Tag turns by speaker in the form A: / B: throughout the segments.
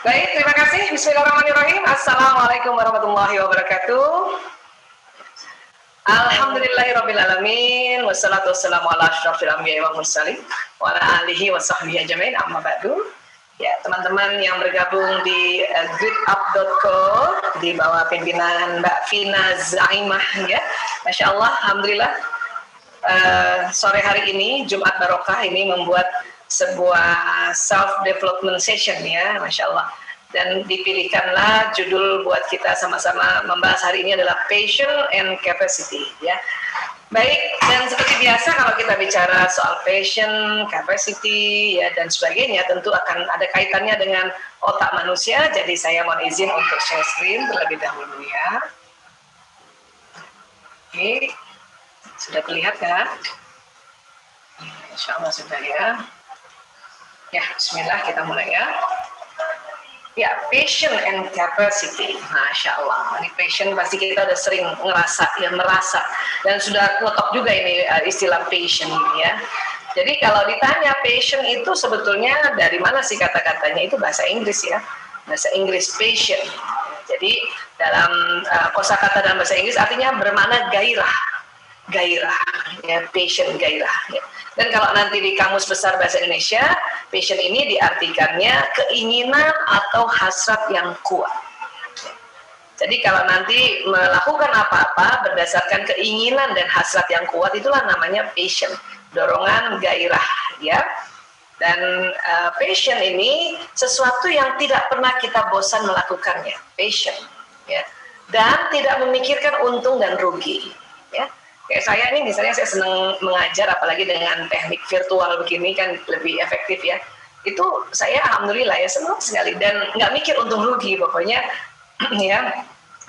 A: Baik, terima kasih. Bismillahirrahmanirrahim. Assalamualaikum warahmatullahi wabarakatuh. Alhamdulillahirrabbilalamin. Wassalatu wassalamu ala asyrafil anbiya'i wal mursalin wa ala alihi wa sahbihi ajmain. Amma ba'du. Ya, teman-teman yang bergabung di greetup.co di bawah pimpinan Mbak Vina Zaimah ya. Masya Allah, alhamdulillah. Sore hari ini Jumat Barokah ini membuat sebuah self development session ya, Masya Allah. Dan dipilihkanlah judul buat kita sama-sama membahas hari ini adalah passion and capacity ya. Baik, dan seperti biasa kalau kita bicara soal passion, capacity ya dan sebagainya tentu akan ada kaitannya dengan otak manusia. Jadi saya mohon izin untuk share screen terlebih dahulu ya. Oke, sudah terlihat kan? Insya Allah sudah ya. Ya, bismillah kita mulai ya. Ya, passion and capacity. Masya Allah. Ini passion pasti kita udah sering ngerasa, ya merasa. Dan sudah ngetok juga ini istilah passion ini ya. Jadi kalau ditanya passion itu sebetulnya dari mana sih kata-katanya? Itu bahasa Inggris ya. Bahasa Inggris passion. Jadi dalam kosakata dalam bahasa Inggris artinya bermakna gairah. Gairah, ya, passion, gairah. Ya. Dan kalau nanti di Kamus Besar Bahasa Indonesia, passion ini diartikannya keinginan atau hasrat yang kuat. Jadi kalau nanti melakukan apa-apa berdasarkan keinginan dan hasrat yang kuat, itulah namanya passion, dorongan, gairah, ya. Dan passion ini sesuatu yang tidak pernah kita bosan melakukannya, passion, ya. Dan tidak memikirkan untung dan rugi, ya. Kayak saya nih, misalnya saya senang mengajar, apalagi dengan teknik virtual begini kan lebih efektif ya. Itu saya alhamdulillah ya senang sekali dan nggak mikir untung rugi, pokoknya ya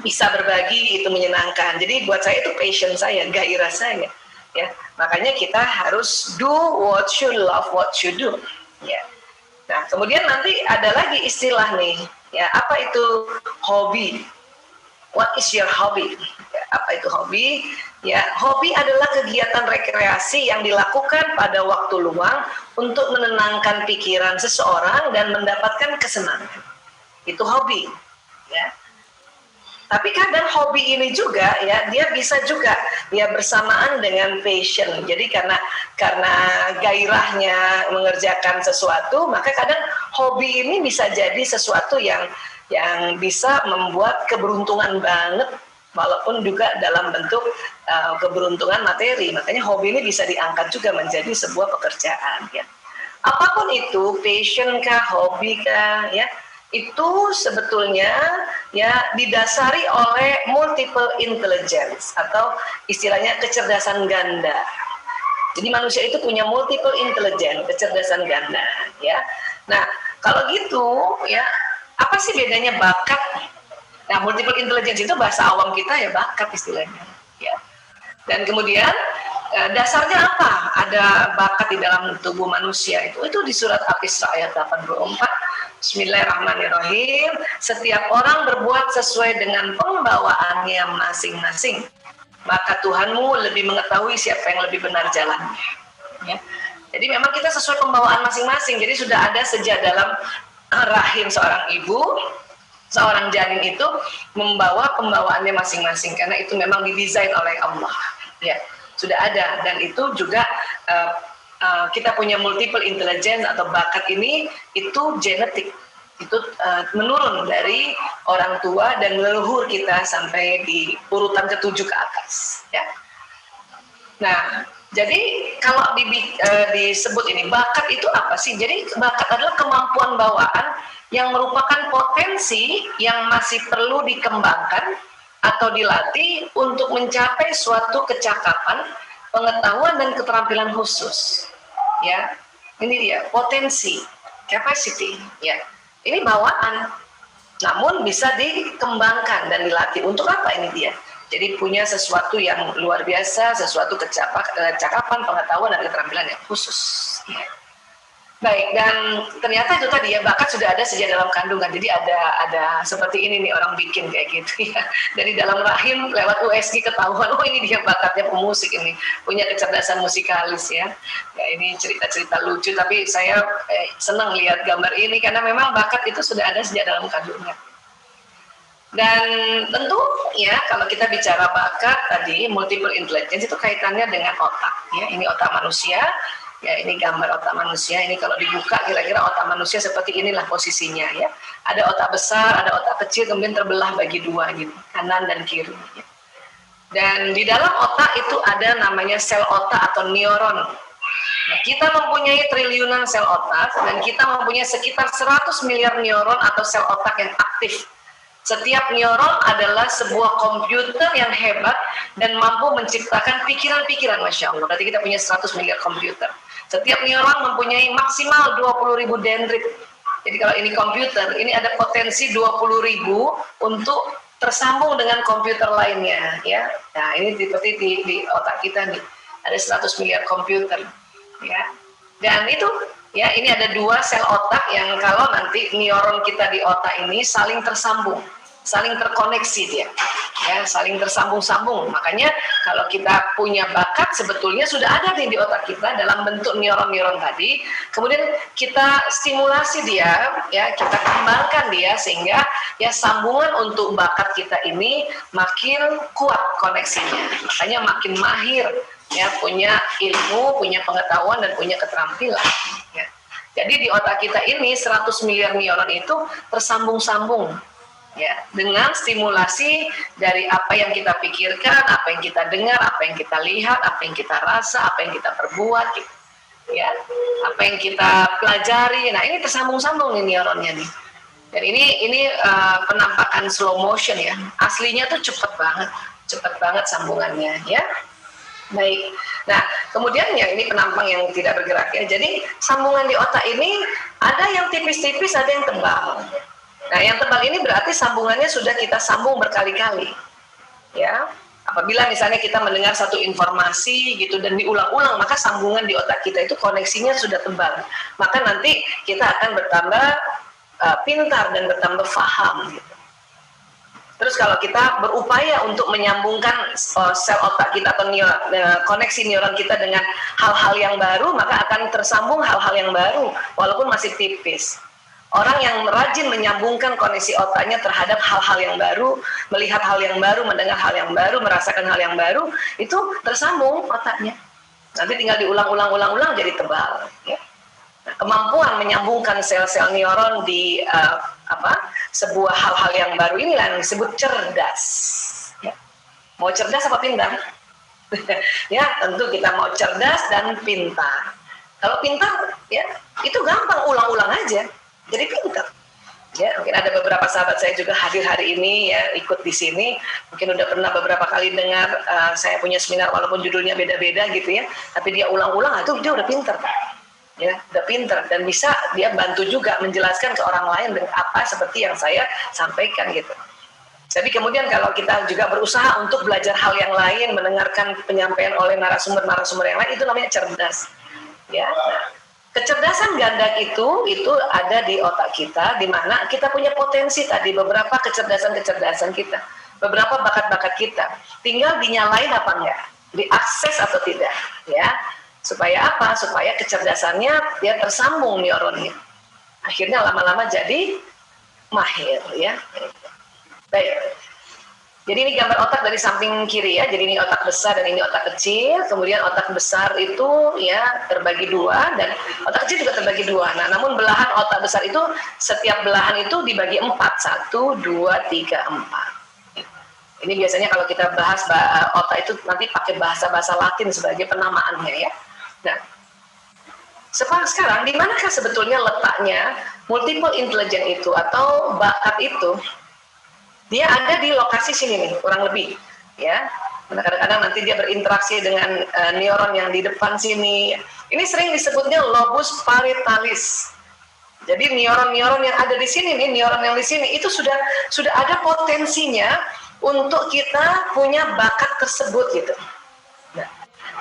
A: bisa berbagi itu menyenangkan. Jadi buat saya itu passion saya, gairah saya. Ya, makanya kita harus do what you love, what you do. Ya. Nah, kemudian nanti ada lagi istilah nih, ya apa itu hobi? What is your hobby? Ya, apa itu hobi? Ya, hobi adalah kegiatan rekreasi yang dilakukan pada waktu luang untuk menenangkan pikiran seseorang dan mendapatkan kesenangan. Itu hobi, ya. Tapi kadang hobi ini juga, ya, dia bisa juga dia bersamaan dengan passion. Jadi karena gairahnya mengerjakan sesuatu, maka kadang hobi ini bisa jadi sesuatu yang bisa membuat keberuntungan banget. Walaupun juga dalam bentuk keberuntungan materi, makanya hobi ini bisa diangkat juga menjadi sebuah pekerjaan. Ya. Apapun itu, passion kah, hobi kah, ya, itu sebetulnya ya didasari oleh multiple intelligence atau istilahnya kecerdasan ganda. Jadi manusia itu punya multiple intelligence, kecerdasan ganda. Ya. Nah, kalau gitu, ya, apa sih bedanya bakat? Nah, multiple intelligence itu bahasa awam kita ya bakat istilahnya. Ya. Dan kemudian dasarnya apa? Ada bakat di dalam tubuh manusia itu di surat Al-Isra ayat 84. Bismillahirrahmanirrahim. Setiap orang berbuat sesuai dengan pembawaannya masing-masing. Maka Tuhanmu lebih mengetahui siapa yang lebih benar jalannya. Ya. Jadi memang kita sesuai pembawaan masing-masing. Jadi sudah ada sejak dalam rahim seorang ibu, seorang janin itu membawa pembawaannya masing-masing karena itu memang didesain oleh Allah. Ya, sudah ada dan itu juga kita punya multiple intelligence atau bakat ini itu genetik. Itu menurun dari orang tua dan leluhur kita sampai di urutan ke-7 ke atas, ya. Nah, jadi kalau disebut ini bakat itu apa sih? Jadi bakat adalah kemampuan bawaan yang merupakan potensi yang masih perlu dikembangkan atau dilatih untuk mencapai suatu kecakapan, pengetahuan dan keterampilan khusus. Ya, ini dia potensi, capacity. Ya, ini bawaan, namun bisa dikembangkan dan dilatih. Untuk apa ini dia? Jadi punya sesuatu yang luar biasa, sesuatu kecakapan, pengetahuan dan keterampilan yang khusus. Ya. Baik, dan ternyata itu tadi ya, bakat sudah ada sejak dalam kandungan. Jadi ada seperti ini nih orang bikin kayak gitu ya. Dari dalam rahim lewat USG ketahuan, oh ini dia bakatnya pemusik ini, punya kecerdasan musikalis ya. Ya ini cerita-cerita lucu, tapi saya senang lihat gambar ini karena memang bakat itu sudah ada sejak dalam kandungan. Dan tentu ya kalau kita bicara bakat tadi, multiple intelligence itu kaitannya dengan otak ya. Ini otak manusia. Ya ini gambar otak manusia, ini kalau dibuka kira-kira otak manusia seperti inilah posisinya ya. Ada otak besar, ada otak kecil, kemudian terbelah bagi dua gitu, kanan dan kiri. Ya. Dan di dalam otak itu ada namanya sel otak atau neuron. Nah, kita mempunyai triliunan sel otak dan kita mempunyai sekitar 100 miliar neuron atau sel otak yang aktif. Setiap neuron adalah sebuah komputer yang hebat dan mampu menciptakan pikiran-pikiran, Masya Allah. Berarti kita punya 100 miliar komputer. Setiap neuron mempunyai maksimal 20.000 dendrit. Jadi kalau ini komputer, ini ada potensi 20.000 untuk tersambung dengan komputer lainnya. Ya. Nah ini seperti di otak kita nih, ada 100 miliar komputer. Ya. Dan itu ya ini ada dua sel otak yang kalau nanti neuron kita di otak ini saling tersambung, saling terkoneksi dia, ya saling tersambung-sambung. Makanya kalau kita punya bakat sebetulnya sudah ada di otak kita dalam bentuk neuron-neuron tadi. Kemudian kita stimulasi dia, ya kita kembangkan dia sehingga ya sambungan untuk bakat kita ini makin kuat koneksinya. Makanya makin mahir, ya punya ilmu, punya pengetahuan dan punya keterampilan. Ya. Jadi di otak kita ini 100 miliar neuron itu tersambung-sambung. Ya, dengan stimulasi dari apa yang kita pikirkan, apa yang kita dengar, apa yang kita lihat, apa yang kita rasa, apa yang kita perbuat, gitu. Ya, apa yang kita pelajari. Nah, ini tersambung-sambung nih neuronnya nih. Dan ini penampakan slow motion ya. Aslinya tuh cepet banget sambungannya ya. Baik. Nah, kemudian ya ini penampang yang tidak bergerak ya. Jadi sambungan di otak ini ada yang tipis-tipis, ada yang tebal. Nah, yang tebal ini berarti sambungannya sudah kita sambung berkali-kali. Ya. Apabila misalnya kita mendengar satu informasi gitu dan diulang-ulang, maka sambungan di otak kita itu koneksinya sudah tebal. Maka nanti kita akan bertambah pintar dan bertambah paham gitu. Terus kalau kita berupaya untuk menyambungkan sel otak kita atau koneksi neuron kita dengan hal-hal yang baru, maka akan tersambung hal-hal yang baru walaupun masih tipis. Orang yang rajin menyambungkan koneksi otaknya terhadap hal-hal yang baru, melihat hal yang baru, mendengar hal yang baru, merasakan hal yang baru, itu tersambung otaknya. Nanti tinggal diulang-ulang jadi tebal. Ya. Nah, kemampuan menyambungkan sel-sel neuron di sebuah hal-hal yang baru inilah yang disebut cerdas. Ya. Mau cerdas apa pintar? Ya, tentu kita mau cerdas dan pintar. Kalau pintar, ya itu gampang, ulang-ulang aja. Jadi pintar. Ya, mungkin ada beberapa sahabat saya juga hadir hari ini ya, ikut di sini. Mungkin udah pernah beberapa kali dengar saya punya seminar walaupun judulnya beda-beda gitu ya. Tapi dia ulang-ulang, itu dia udah pintar. Ya, udah pintar dan bisa dia bantu juga menjelaskan ke orang lain dengan apa seperti yang saya sampaikan gitu. Jadi kemudian kalau kita juga berusaha untuk belajar hal yang lain, mendengarkan penyampaian oleh narasumber-narasumber yang lain, itu namanya cerdas. Ya. Nah, kecerdasan ganda itu ada di otak kita, di mana kita punya potensi tadi, beberapa kecerdasan kita, beberapa bakat-bakat kita. Tinggal dinyalain apa enggak, diakses atau tidak, ya. Supaya apa? Supaya kecerdasannya dia tersambung neuronnya. Akhirnya lama-lama jadi mahir, ya. Baik. Jadi ini gambar otak dari samping kiri ya. Jadi ini otak besar dan ini otak kecil. Kemudian otak besar itu ya terbagi dua dan otak kecil juga terbagi dua. Nah, namun belahan otak besar itu setiap belahan itu dibagi 4. 1, 2, 3, 4. Ini biasanya kalau kita bahas otak itu nanti pakai bahasa-bahasa Latin sebagai penamaannya ya. Nah, sekarang di manakah sebetulnya letaknya multiple intelligence itu atau bakat itu? Dia ada di lokasi sini nih, kurang lebih, ya. Kadang-kadang nanti dia berinteraksi dengan neuron yang di depan sini. Ini sering disebutnya lobus parietalis. Jadi neuron-neuron yang ada di sini nih, neuron yang di sini itu sudah ada potensinya untuk kita punya bakat tersebut gitu. Nah,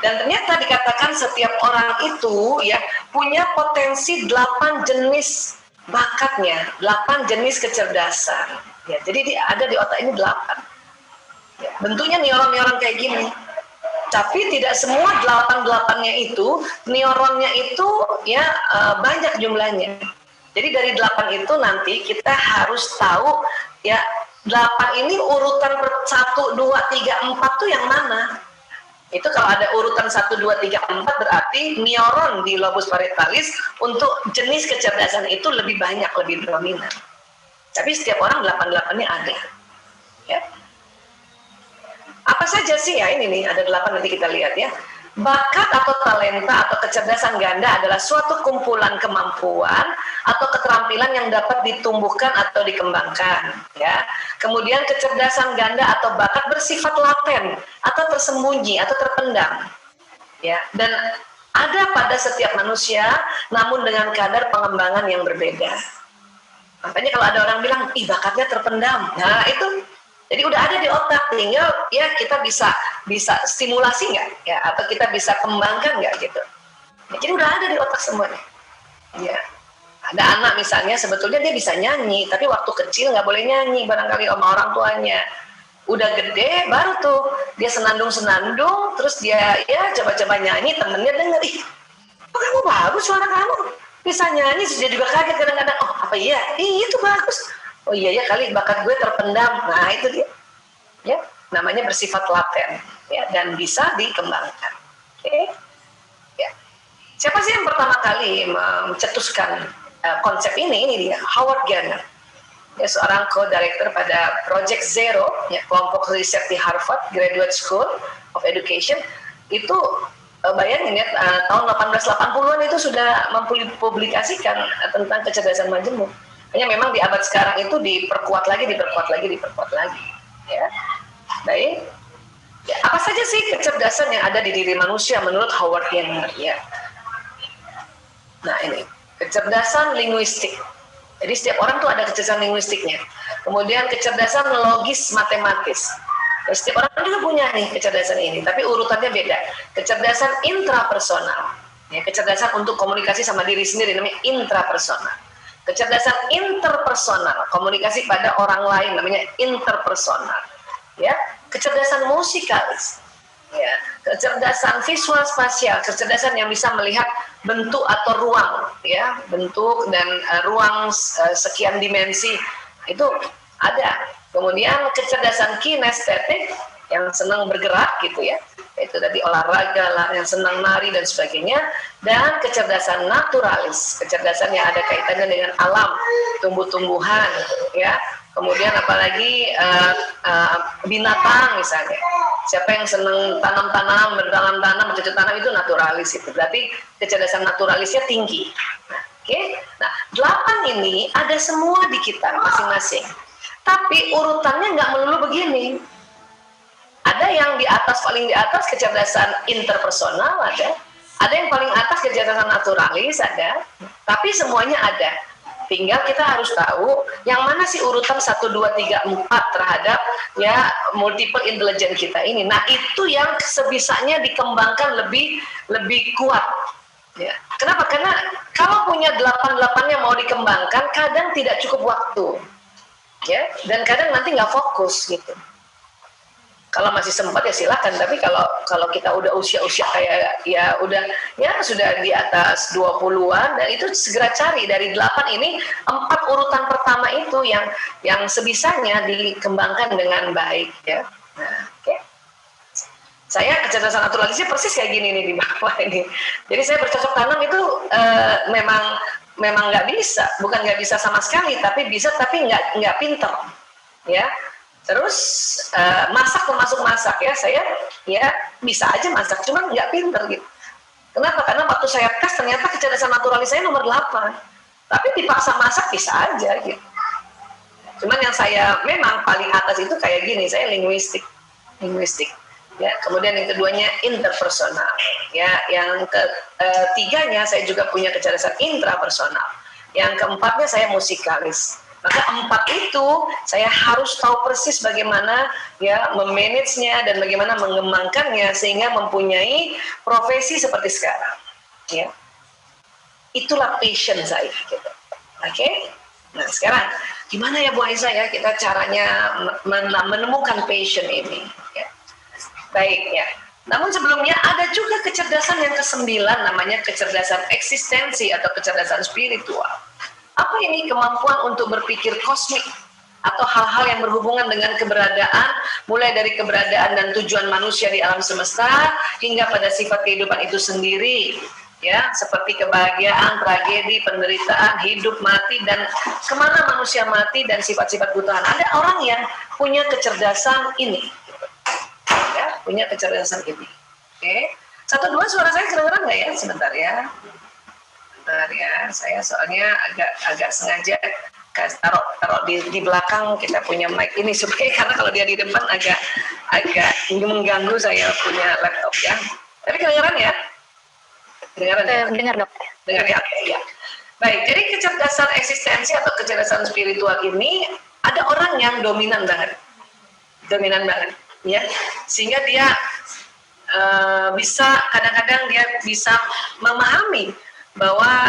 A: Dan ternyata dikatakan setiap orang itu ya punya potensi 8 jenis bakatnya, 8 jenis kecerdasan. Ya, jadi ada di otak ini 8. Ya, bentuknya neuron-neuron kayak gini. Tapi tidak semua 8-8-nya itu, neuronnya itu ya banyak jumlahnya. Jadi dari 8 itu nanti kita harus tahu ya 8 ini urutan 1, 2, 3, 4 tuh yang mana. Itu kalau ada urutan 1, 2, 3, 4 berarti neuron di lobus parietalis untuk jenis kecerdasan itu lebih banyak, lebih dominan. Tapi setiap orang 8-8-nya ada. Ya. Apa saja sih ya ini nih, ada 8 nanti kita lihat ya. Bakat atau talenta atau kecerdasan ganda adalah suatu kumpulan kemampuan atau keterampilan yang dapat ditumbuhkan atau dikembangkan. Ya. Kemudian kecerdasan ganda atau bakat bersifat laten atau tersembunyi atau terpendam. Ya. Dan ada pada setiap manusia, namun dengan kadar pengembangan yang berbeda. Makanya kalau ada orang bilang, ih bakatnya terpendam. Nah itu. Jadi udah ada di otak, tinggal ya kita bisa stimulasi nggak, ya atau kita bisa kembangkan nggak gitu. Ya, jadi udah ada di otak semuanya. Ya, ada anak misalnya sebetulnya dia bisa nyanyi, tapi waktu kecil nggak boleh nyanyi barangkali sama orang tuanya. Udah gede baru tuh dia senandung, terus dia ya coba-coba nyanyi, temennya denger, ih, oh, kamu bagus suara kamu, bisa nyanyi, terus dia juga kaget kadang-kadang, oh apa iya, itu bagus. Oh iya ya kali bakat gue terpendam. Nah itu dia, ya namanya bersifat laten, ya dan bisa dikembangkan. Oke, ya. Siapa sih yang pertama kali mencetuskan konsep ini? Ini dia Howard Gardner, ya seorang co-director pada Project Zero, ya kelompok riset di Harvard Graduate School of Education. Itu bayangin ya tahun 1880-an itu sudah mempublikasikan tentang kecerdasan majemuk. Hanya memang di abad sekarang itu diperkuat lagi. Ya, baik. Ya, apa saja sih kecerdasan yang ada di diri manusia menurut Howard Gardner? Ya. Nah ini kecerdasan linguistik. Jadi setiap orang tuh ada kecerdasan linguistiknya. Kemudian kecerdasan logis matematis. Dan setiap orang juga punya nih kecerdasan ini, tapi urutannya beda. Kecerdasan intrapersonal. Ya, kecerdasan untuk komunikasi sama diri sendiri namanya intrapersonal. Kecerdasan interpersonal, komunikasi pada orang lain namanya interpersonal. Ya, kecerdasan musikalis. Ya, kecerdasan visual spasial, kecerdasan yang bisa melihat bentuk atau ruang, ya, bentuk dan ruang sekian dimensi itu ada. Kemudian kecerdasan kinestetik yang senang bergerak gitu ya, itu tadi olahraga lah, yang senang nari dan sebagainya. Dan kecerdasan naturalis, kecerdasan yang ada kaitannya dengan alam, tumbuh-tumbuhan, ya. Kemudian apalagi binatang misalnya. Siapa yang senang tanam-tanam, bertanam-tanam, bercocok tanam itu naturalis itu. Berarti kecerdasan naturalisnya tinggi. Oke. Nah, 8 ini ada semua di kita masing-masing. Tapi urutannya nggak melulu begini. Ada yang di atas, paling di atas kecerdasan interpersonal ada yang paling atas kecerdasan naturalis ada, tapi semuanya ada. Tinggal kita harus tahu yang mana sih urutan 1, 2, 3, 4 terhadap ya multiple intelligence kita ini. Nah itu yang sebisanya dikembangkan lebih kuat. Ya. Kenapa? Karena kalau punya 8-8-nya mau dikembangkan, kadang tidak cukup waktu. Ya, dan kadang nanti nggak fokus gitu. Kalau masih sempat ya silakan, tapi kalau kita udah usia kayak ya udah ya sudah di atas 20-an, dan itu segera cari dari 8 ini 4 urutan pertama itu yang sebisanya dikembangkan dengan baik ya. Nah, oke. Saya kecerdasan naturalisnya persis kayak gini nih di bawah ini. Jadi saya bercocok tanam itu memang nggak bisa, bukan nggak bisa sama sekali, tapi bisa tapi nggak pinter, ya. Terus masak termasuk masak ya, saya ya bisa aja masak, cuman nggak pinter gitu. Kenapa? Karena waktu saya tes ternyata kecerdasan naturalis saya nomor 8, tapi dipaksa masak bisa aja gitu. Cuman yang saya memang paling atas itu kayak gini, saya linguistik. Ya, kemudian yang keduanya interpersonal. Ya, yang ketiganya saya juga punya kecerdasan intrapersonal. Yang keempatnya saya musikalis. Maka 4 itu saya harus tahu persis bagaimana ya memanagenya dan bagaimana mengembangkannya sehingga mempunyai profesi seperti sekarang. Ya, itulah passion saya. Gitu. Oke? Nah sekarang gimana ya Bu Aiza ya kita caranya menemukan passion ini? Ya. Baik ya. Namun sebelumnya ada juga kecerdasan yang ke-9 namanya kecerdasan eksistensi atau kecerdasan spiritual. Apa ini? Kemampuan untuk berpikir kosmik atau hal-hal yang berhubungan dengan keberadaan, mulai dari keberadaan dan tujuan manusia di alam semesta hingga pada sifat kehidupan itu sendiri, ya, seperti kebahagiaan, tragedi, penderitaan, hidup, mati, dan kemana manusia mati dan sifat-sifat Tuhan. Ada orang yang punya kecerdasan ini, ya, punya kecerdasan ini. Oke, 1, 2 suara saya kedengeran nggak ya? Sebentar ya. Bentar ya, saya soalnya agak sengaja taruh di belakang kita punya mic ini supaya karena kalau dia di depan agak mengganggu saya punya laptop ya. Tapi kedengaran ya? Kedengaran ya?
B: Dengar dok.
A: Dengar ya, oke ya. Baik, jadi kecerdasan eksistensi atau kecerdasan spiritual ini ada orang yang dominan banget, ya, sehingga dia bisa kadang-kadang dia bisa memahami bahwa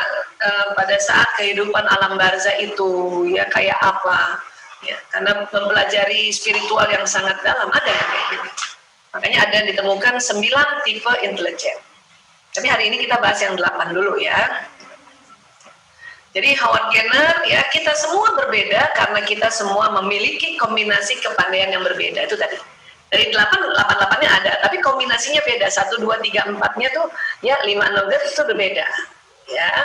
A: pada saat kehidupan alam barzah itu ya kayak apa ya, karena mempelajari spiritual yang sangat dalam ada yang kayak gitu. Makanya ada ditemukan 9 tipe intelijen. Tapi hari ini kita bahas yang 8 dulu ya. Jadi Howard Gardner ya, kita semua berbeda karena kita semua memiliki kombinasi kepandaian yang berbeda. Itu tadi. Dari 8-8-nya ada, tapi kombinasinya beda. 1, 2, 3, 4-nya tuh ya 5, 6 itu berbeda. Ya,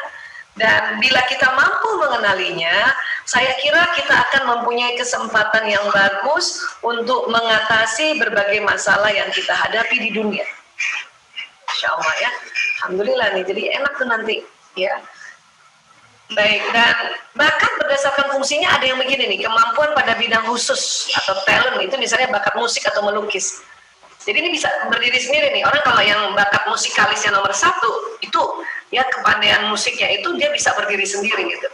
A: dan bila kita mampu mengenalinya, saya kira kita akan mempunyai kesempatan yang bagus untuk mengatasi berbagai masalah yang kita hadapi di dunia. Insya Allah ya, alhamdulillah nih, jadi enak tuh nanti ya. Baik, dan bakat berdasarkan fungsinya ada yang begini nih, kemampuan pada bidang khusus atau talent itu misalnya bakat musik atau melukis. Jadi ini bisa berdiri sendiri nih. Orang kalau yang bakat musikalisnya nomor 1 itu ya kepandaian musiknya itu dia bisa berdiri sendiri gitu.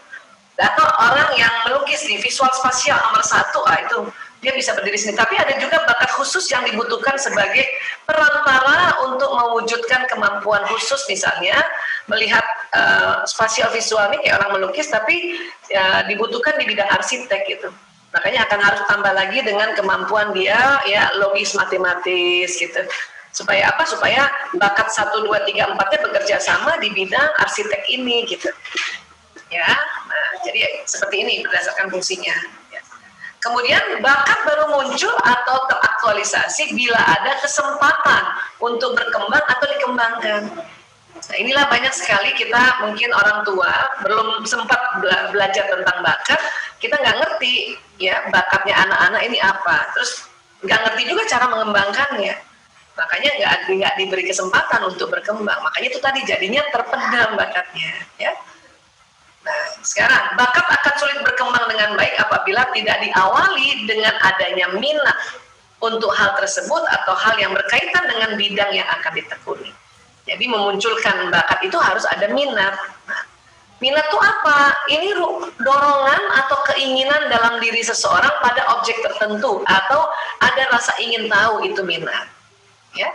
A: Atau orang yang melukis nih visual spasial nomor 1 itu dia bisa berdiri sendiri. Tapi ada juga bakat khusus yang dibutuhkan sebagai perantara untuk mewujudkan kemampuan khusus, misalnya melihat spasial visual ini kayak orang melukis tapi ya, dibutuhkan di bidang arsitek gitu. Makanya akan harus tambah lagi dengan kemampuan dia ya logis matematis gitu. Supaya apa? Supaya bakat 1, 2, 3, 4-nya bekerja sama di bidang arsitek ini gitu. Ya. Nah, jadi seperti ini berdasarkan fungsinya. Ya. Kemudian bakat baru muncul atau teraktualisasi bila ada kesempatan untuk berkembang atau dikembangkan. Nah, inilah banyak sekali kita mungkin orang tua belum sempat belajar tentang bakat, kita nggak ngerti ya bakatnya anak-anak ini apa, terus nggak ngerti juga cara mengembangkannya, makanya nggak diberi kesempatan untuk berkembang, makanya itu tadi jadinya terpendam bakatnya ya. Nah sekarang bakat akan sulit berkembang dengan baik apabila tidak diawali dengan adanya minat untuk hal tersebut atau hal yang berkaitan dengan bidang yang akan ditekuni. Jadi memunculkan bakat itu harus ada minat. Nah, minat itu apa? Ini dorongan atau keinginan dalam diri seseorang pada objek tertentu atau ada rasa ingin tahu, itu minat. Ya.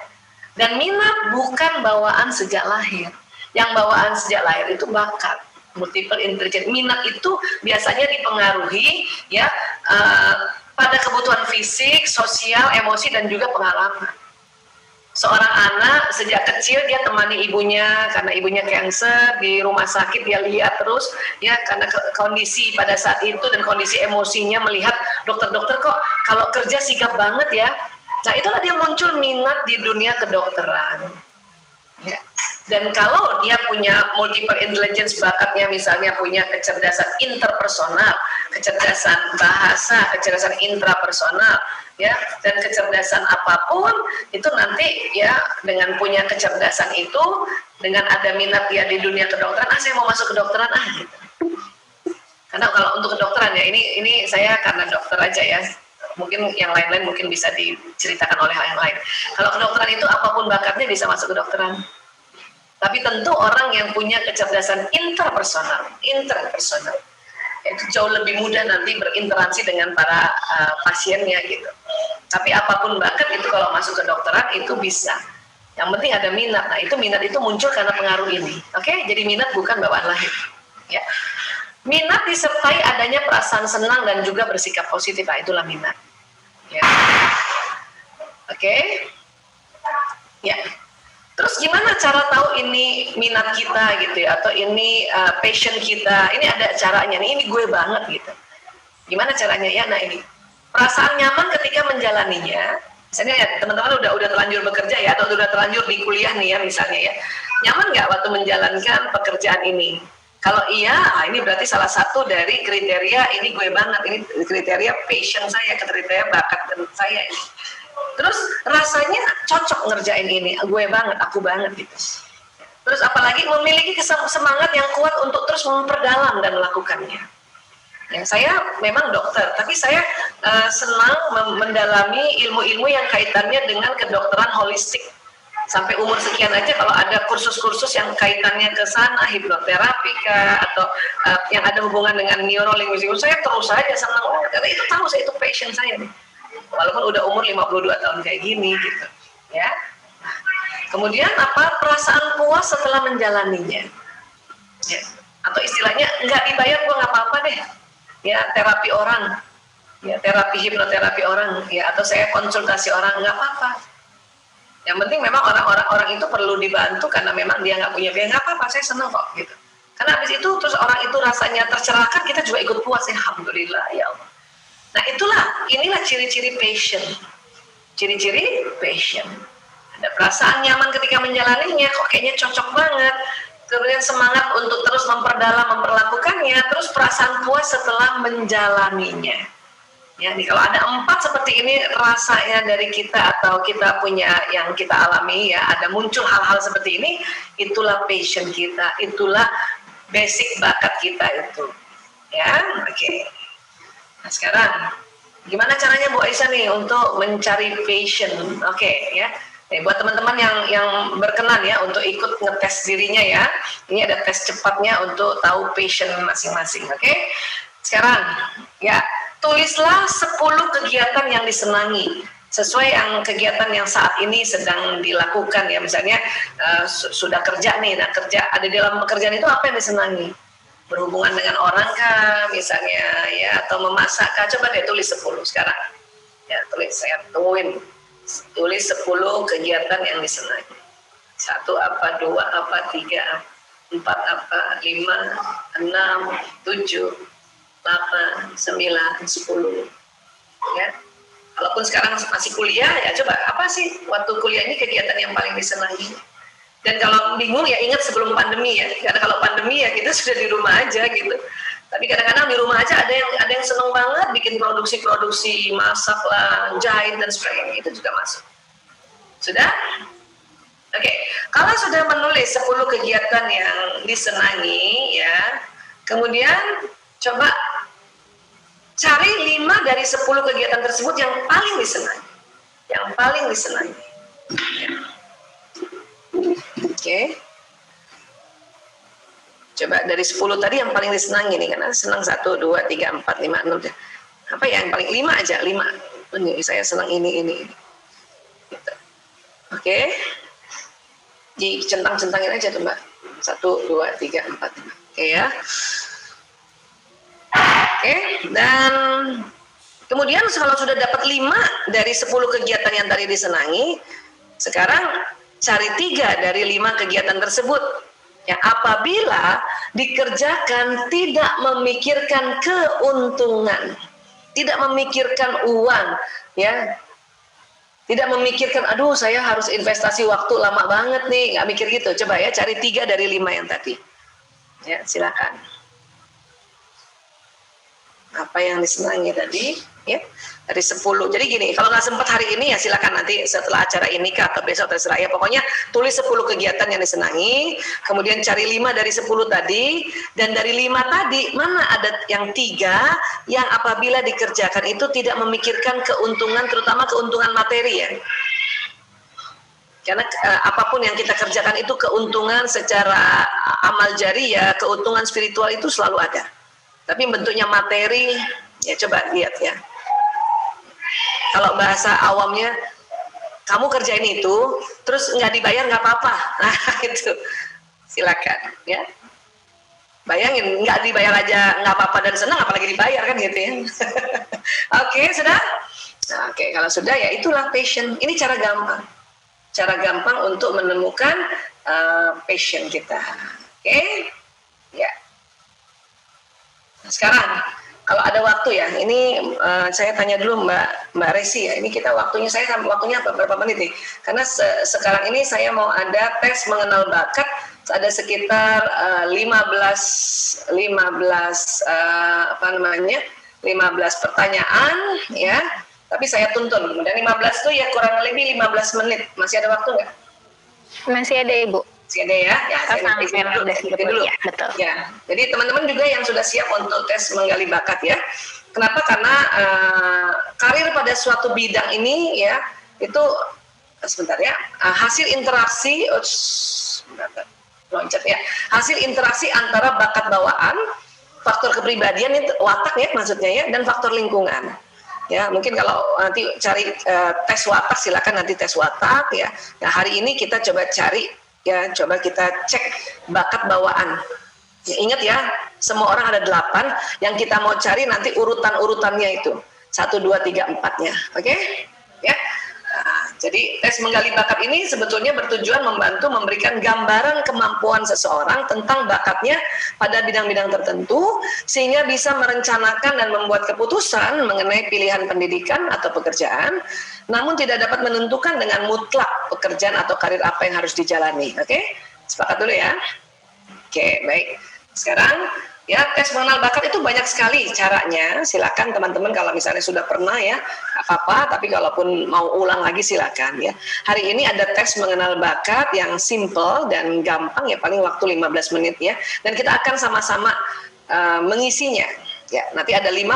A: Dan minat bukan bawaan sejak lahir. Yang bawaan sejak lahir itu bakat, multiple intelligence. Minat itu biasanya dipengaruhi ya pada kebutuhan fisik, sosial, emosi dan juga pengalaman. Seorang anak sejak kecil dia temani ibunya karena ibunya cancer di rumah sakit, dia lihat terus ya karena kondisi pada saat itu dan kondisi emosinya melihat dokter-dokter kok kalau kerja sigap banget ya. Nah itulah dia muncul minat di dunia kedokteran. Ya. Dan kalau dia punya multiple intelligence, bakatnya misalnya punya kecerdasan interpersonal, kecerdasan bahasa, kecerdasan intrapersonal, ya, dan kecerdasan apapun itu nanti ya dengan punya kecerdasan itu, dengan ada minat dia di dunia kedokteran, saya mau masuk kedokteran gitu. Karena kalau untuk kedokteran ya ini saya karena dokter aja ya. Mungkin yang lain-lain mungkin bisa diceritakan oleh yang lain. Kalau kedokteran itu apapun bakatnya bisa masuk kedokteran. Tapi tentu orang yang punya kecerdasan interpersonal. itu jauh lebih mudah nanti berinteraksi dengan para pasiennya gitu. Tapi apapun bakat itu kalau masuk ke dokteran itu bisa. Yang penting ada minat. Nah, itu minat itu muncul karena pengaruh ini. Oke, jadi minat bukan bawaan lahir. Ya. Minat disertai adanya perasaan senang dan juga bersikap positif. Nah, itulah minat. Ya. Oke. Ya. Terus gimana cara tahu ini minat kita gitu ya, atau ini passion kita? Ini ada caranya nih, ini gue banget gitu. Gimana caranya ya? Nah, ini perasaan nyaman ketika menjalaninya. Misalnya ya, teman-teman udah terlanjur bekerja ya, atau udah terlanjur di kuliah nih ya misalnya ya. Nyaman nggak waktu menjalankan pekerjaan ini? Kalau iya, ini berarti salah satu dari kriteria ini gue banget, ini kriteria passion saya, kriteria bakat saya ini. Terus rasanya cocok ngerjain ini, gue banget, aku banget gitu. Terus apalagi memiliki semangat yang kuat untuk terus memperdalam dan melakukannya. Ya, saya memang dokter, tapi saya senang mendalami ilmu-ilmu yang kaitannya dengan kedokteran holistik. Sampai umur sekian aja kalau ada kursus-kursus yang kaitannya ke sana, hipnoterapi atau yang ada hubungan dengan neurolinguistik, saya terus saja senang karena itu tahu saya itu passion saya nih. Walaupun udah umur 52 tahun kayak gini gitu. Ya. Kemudian apa? Perasaan puas setelah menjalaninya. Ya. Atau istilahnya nggak dibayar gue nggak apa-apa deh. Ya, terapi orang. Ya, terapi hipnoterapi orang ya, atau saya konsultasi orang nggak apa-apa. Yang penting memang orang itu perlu dibantu karena memang dia nggak punya biaya, nggak apa-apa, saya senang kok gitu. Karena habis itu terus orang itu rasanya tercerahkan, kita juga ikut puas, alhamdulillah ya Allah. Nah inilah ciri-ciri passion. Ciri-ciri passion. Ada perasaan nyaman ketika menjalaninya, kok kayaknya cocok banget. Kemudian semangat untuk terus memperdalam, memperlakukannya, terus perasaan puas setelah menjalaninya. Ya, nih kalau ada 4 seperti ini rasanya dari kita atau kita punya yang kita alami ya, ada muncul hal-hal seperti ini, itulah passion kita, itulah basic bakat kita itu. Ya, oke. Nah sekarang, gimana caranya Bu Aisyah nih untuk mencari passion? Oke, ya. Nih, buat teman-teman yang berkenan ya untuk ikut ngetes dirinya ya, ini ada tes cepatnya untuk tahu passion masing-masing. Oke. Sekarang, ya. Tulislah 10 kegiatan yang disenangi sesuai yang kegiatan yang saat ini sedang dilakukan ya, misalnya sudah kerja nih, nah kerja ada dalam pekerjaan itu apa yang disenangi, berhubungan dengan orang kah misalnya ya, atau memasak kah, coba deh tulis 10 sekarang ya, saya tungguin, tulis 10 kegiatan yang disenangi, 1 apa, 2 apa, 3 4 apa, 5 6 7 8, 9, 10 ya. Walaupun sekarang masih kuliah ya, coba apa sih waktu kuliah ini kegiatan yang paling disenangi. Dan kalau bingung ya ingat sebelum pandemi ya, karena kalau pandemi ya kita sudah di rumah aja gitu. Tapi kadang-kadang di rumah aja ada yang seneng banget bikin produksi masak lah, jahit dan sebagainya, itu juga masuk. Sudah? Oke, kalau sudah menulis 10 kegiatan yang disenangi ya, kemudian coba cari 5 dari 10 kegiatan tersebut yang paling disenangi. Yang paling disenangi. Oke. Coba dari 10 tadi yang paling disenangi nih, karena senang 1, 2, 3, 4, 5, 6. Apa ya yang paling 5 aja, 5. Ini saya senang ini. Gitu. Oke. Dicentang-centangin aja tuh Mbak. 1, 2, 3, 4, 5. Oke ya. Oke, dan kemudian kalau sudah dapat 5 dari 10 kegiatan yang tadi disenangi, sekarang cari 3 dari 5 kegiatan tersebut yang apabila dikerjakan tidak memikirkan keuntungan, tidak memikirkan uang, ya, tidak memikirkan, aduh saya harus investasi waktu lama banget nih, nggak mikir gitu. Coba ya cari 3 dari 5 yang tadi. Ya, silakan. Apa yang disenangi tadi ya, dari 10. Jadi gini, kalau nggak sempat hari ini ya silakan nanti setelah acara ini atau besok terserah ya, pokoknya tulis 10 kegiatan yang disenangi, kemudian cari 5 dari 10 tadi, dan dari 5 tadi mana ada yang 3 yang apabila dikerjakan itu tidak memikirkan keuntungan, terutama keuntungan materi ya. Karena apapun yang kita kerjakan itu keuntungan secara amal jariah, keuntungan spiritual itu selalu ada. Tapi bentuknya materi, ya coba lihat ya. Kalau bahasa awamnya, kamu kerjain itu, terus nggak dibayar nggak apa-apa. Nah itu, silakan ya. Bayangin, nggak dibayar aja nggak apa-apa dan senang, apalagi dibayar kan gitu ya. Oke, sudah? Nah, oke, kalau sudah ya itulah passion. Ini cara gampang. Cara gampang untuk menemukan passion kita. Oke? Ya. Nah, sekarang kalau ada waktu ya, ini saya tanya dulu Mbak Resi ya. Ini kita waktunya waktunya berapa menit nih? Karena sekarang ini saya mau ada tes mengenal bakat, ada sekitar 15 pertanyaan ya. Tapi saya tuntun. Dan 15 itu ya kurang lebih 15 menit. Masih ada waktu nggak?
B: Masih ada, Ibu.
A: Masih ada ya? Ya, saya dulu.
B: Ya, betul.
A: Ya, jadi teman-teman juga yang sudah siap untuk tes menggali bakat ya. Kenapa? Karena karir pada suatu bidang ini ya, itu sebentar ya, hasil interaksi, loncat ya, hasil interaksi antara bakat bawaan, faktor kepribadian itu watak ya maksudnya ya, dan faktor lingkungan. Ya, mungkin kalau nanti cari tes watak, silakan nanti tes watak ya. Nah, hari ini kita coba cari ya, coba kita cek bakat bawaan. Ya, ingat ya, semua orang ada 8, yang kita mau cari nanti urutan-urutannya itu. 1, 2, 3, 4-nya. Oke? Ya. Nah, jadi tes menggali bakat ini sebetulnya bertujuan membantu memberikan gambaran kemampuan seseorang tentang bakatnya pada bidang-bidang tertentu, sehingga bisa merencanakan dan membuat keputusan mengenai pilihan pendidikan atau pekerjaan, namun tidak dapat menentukan dengan mutlak pekerjaan atau karir apa yang harus dijalani. Oke? Sepakat dulu ya? Oke, baik. Sekarang ya, tes mengenal bakat itu banyak sekali caranya. Silakan teman-teman kalau misalnya sudah pernah ya, apa-apa, tapi kalaupun mau ulang lagi silakan ya. Hari ini ada tes mengenal bakat yang simple dan gampang ya, paling waktu 15 menit ya. Dan kita akan sama-sama mengisinya. Ya, nanti ada 32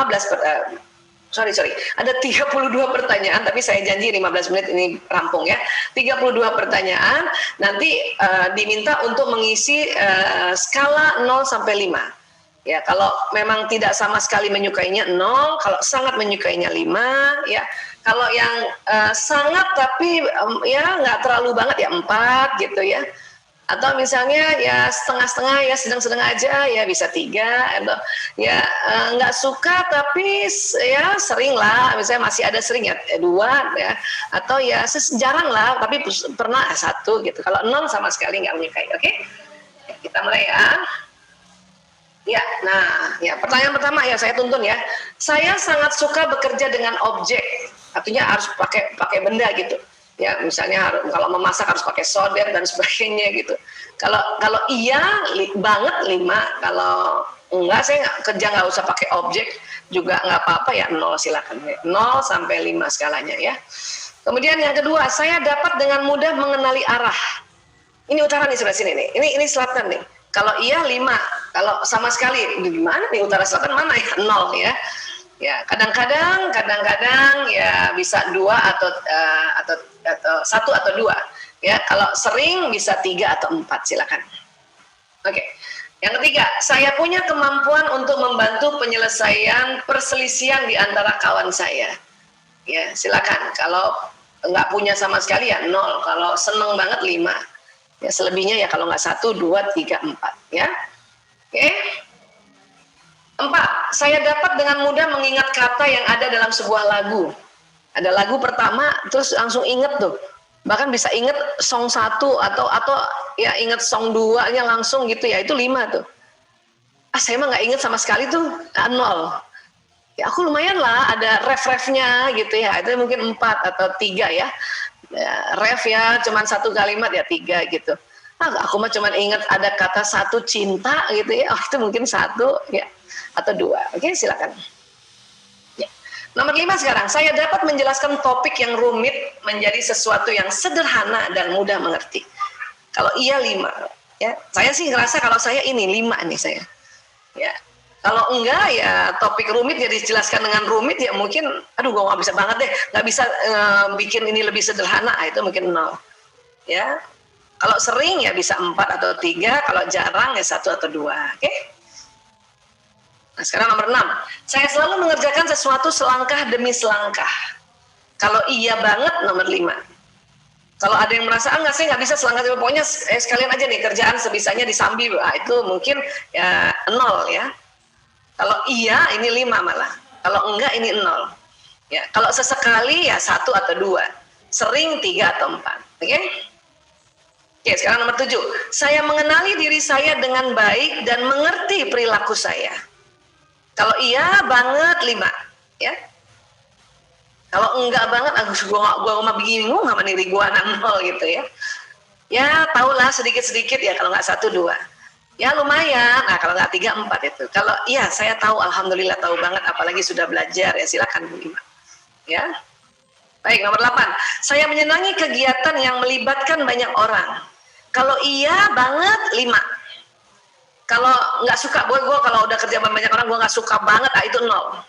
A: pertanyaan, tapi saya janji 15 menit ini rampung ya. 32 pertanyaan, nanti diminta untuk mengisi skala 0 sampai 5. Ya, kalau memang tidak sama sekali menyukainya 0, kalau sangat menyukainya 5, ya. Kalau yang sangat tapi ya nggak terlalu banget ya 4 gitu ya. Atau misalnya ya setengah-setengah ya, sedang-sedang aja ya bisa 3, atau ya nggak suka tapi ya sering lah, misalnya masih ada sering ya 2 ya, atau ya jarang lah tapi pernah 1 gitu. Kalau 0 sama sekali nggak menyukai. Oke? Ya, kita mulai ya. Ya, nah, ya pertanyaan pertama ya saya tuntun ya. Saya sangat suka bekerja dengan objek, artinya harus pakai benda gitu. Ya, misalnya kalau memasak harus pakai solder dan sebagainya gitu. Kalau iya banget 5, kalau enggak saya kerja nggak usah pakai objek juga nggak apa-apa ya 0 silakan. 0 sampai 5 skalanya ya. Kemudian yang kedua, saya dapat dengan mudah mengenali arah. Ini utara nih sebelah sini nih. Ini selatan nih. Kalau iya 5, kalau sama sekali di mana nih utara selatan mana ya 0 ya. Ya, kadang-kadang ya bisa 2 atau 1 atau 2. Ya, kalau sering bisa 3 atau 4 silakan. Oke. Yang ketiga, saya punya kemampuan untuk membantu penyelesaian perselisihan di antara kawan saya. Ya, silakan. Kalau nggak punya sama sekali ya 0, kalau seneng banget 5. Ya, selebihnya ya kalau nggak 1, 2, 3, 4 ya. Oke. 4, saya dapat dengan mudah mengingat kata yang ada dalam sebuah lagu. Ada lagu pertama terus langsung inget tuh. Bahkan bisa inget song 1 atau ya inget song 2-nya langsung gitu ya, itu 5 tuh. Saya mah nggak inget sama sekali tuh 0. Ya aku lumayan lah ada ref-refnya gitu ya, itu mungkin 4 atau 3 ya. Ya, ref ya cuman 1 kalimat ya 3 gitu. Aku mah cuman ingat ada kata 1 cinta gitu ya, itu mungkin 1 ya atau 2. Oke, silakan. Ya. Nomor 5 sekarang, saya dapat menjelaskan topik yang rumit menjadi sesuatu yang sederhana dan mudah mengerti. Kalau iya 5 ya, saya sih ngerasa kalau saya ini 5 nih saya. Ya. Kalau enggak ya topik rumit ya dijelaskan dengan rumit ya mungkin aduh gua nggak bisa banget deh, nggak bisa bikin ini lebih sederhana, itu mungkin 0 ya. Kalau sering ya bisa 4 atau 3, kalau jarang ya 1 atau 2. Oke? Nah, sekarang nomor 6. Saya selalu mengerjakan sesuatu selangkah demi selangkah. Kalau iya banget, nomor 5. Kalau ada yang merasa, enggak, saya nggak bisa selangkah demi, pokoknya sekalian aja nih, kerjaan sebisanya disambi, itu mungkin ya 0 ya. Kalau iya, ini 5 malah. Kalau enggak, ini 0. Ya, kalau sesekali ya 1 atau 2. Sering 3 atau 4. Oke? Oke, sekarang nomor 7. Saya mengenali diri saya dengan baik dan mengerti perilaku saya. Kalau iya banget 5, ya. Kalau enggak banget, gua mah bingung sama diri gua 0 gitu ya. Ya, tahulah sedikit-sedikit ya, kalau nggak 1 2. Ya lumayan. Nah, kalau nggak 3 4 itu. Kalau iya saya tahu, alhamdulillah tahu banget, apalagi sudah belajar ya, silakan 5. Ya. Baik, nomor 8. Saya menyenangi kegiatan yang melibatkan banyak orang. Kalau iya banget 5. Kalau nggak suka, gue kalau udah kerja sama banyak orang gue nggak suka banget, itu 0.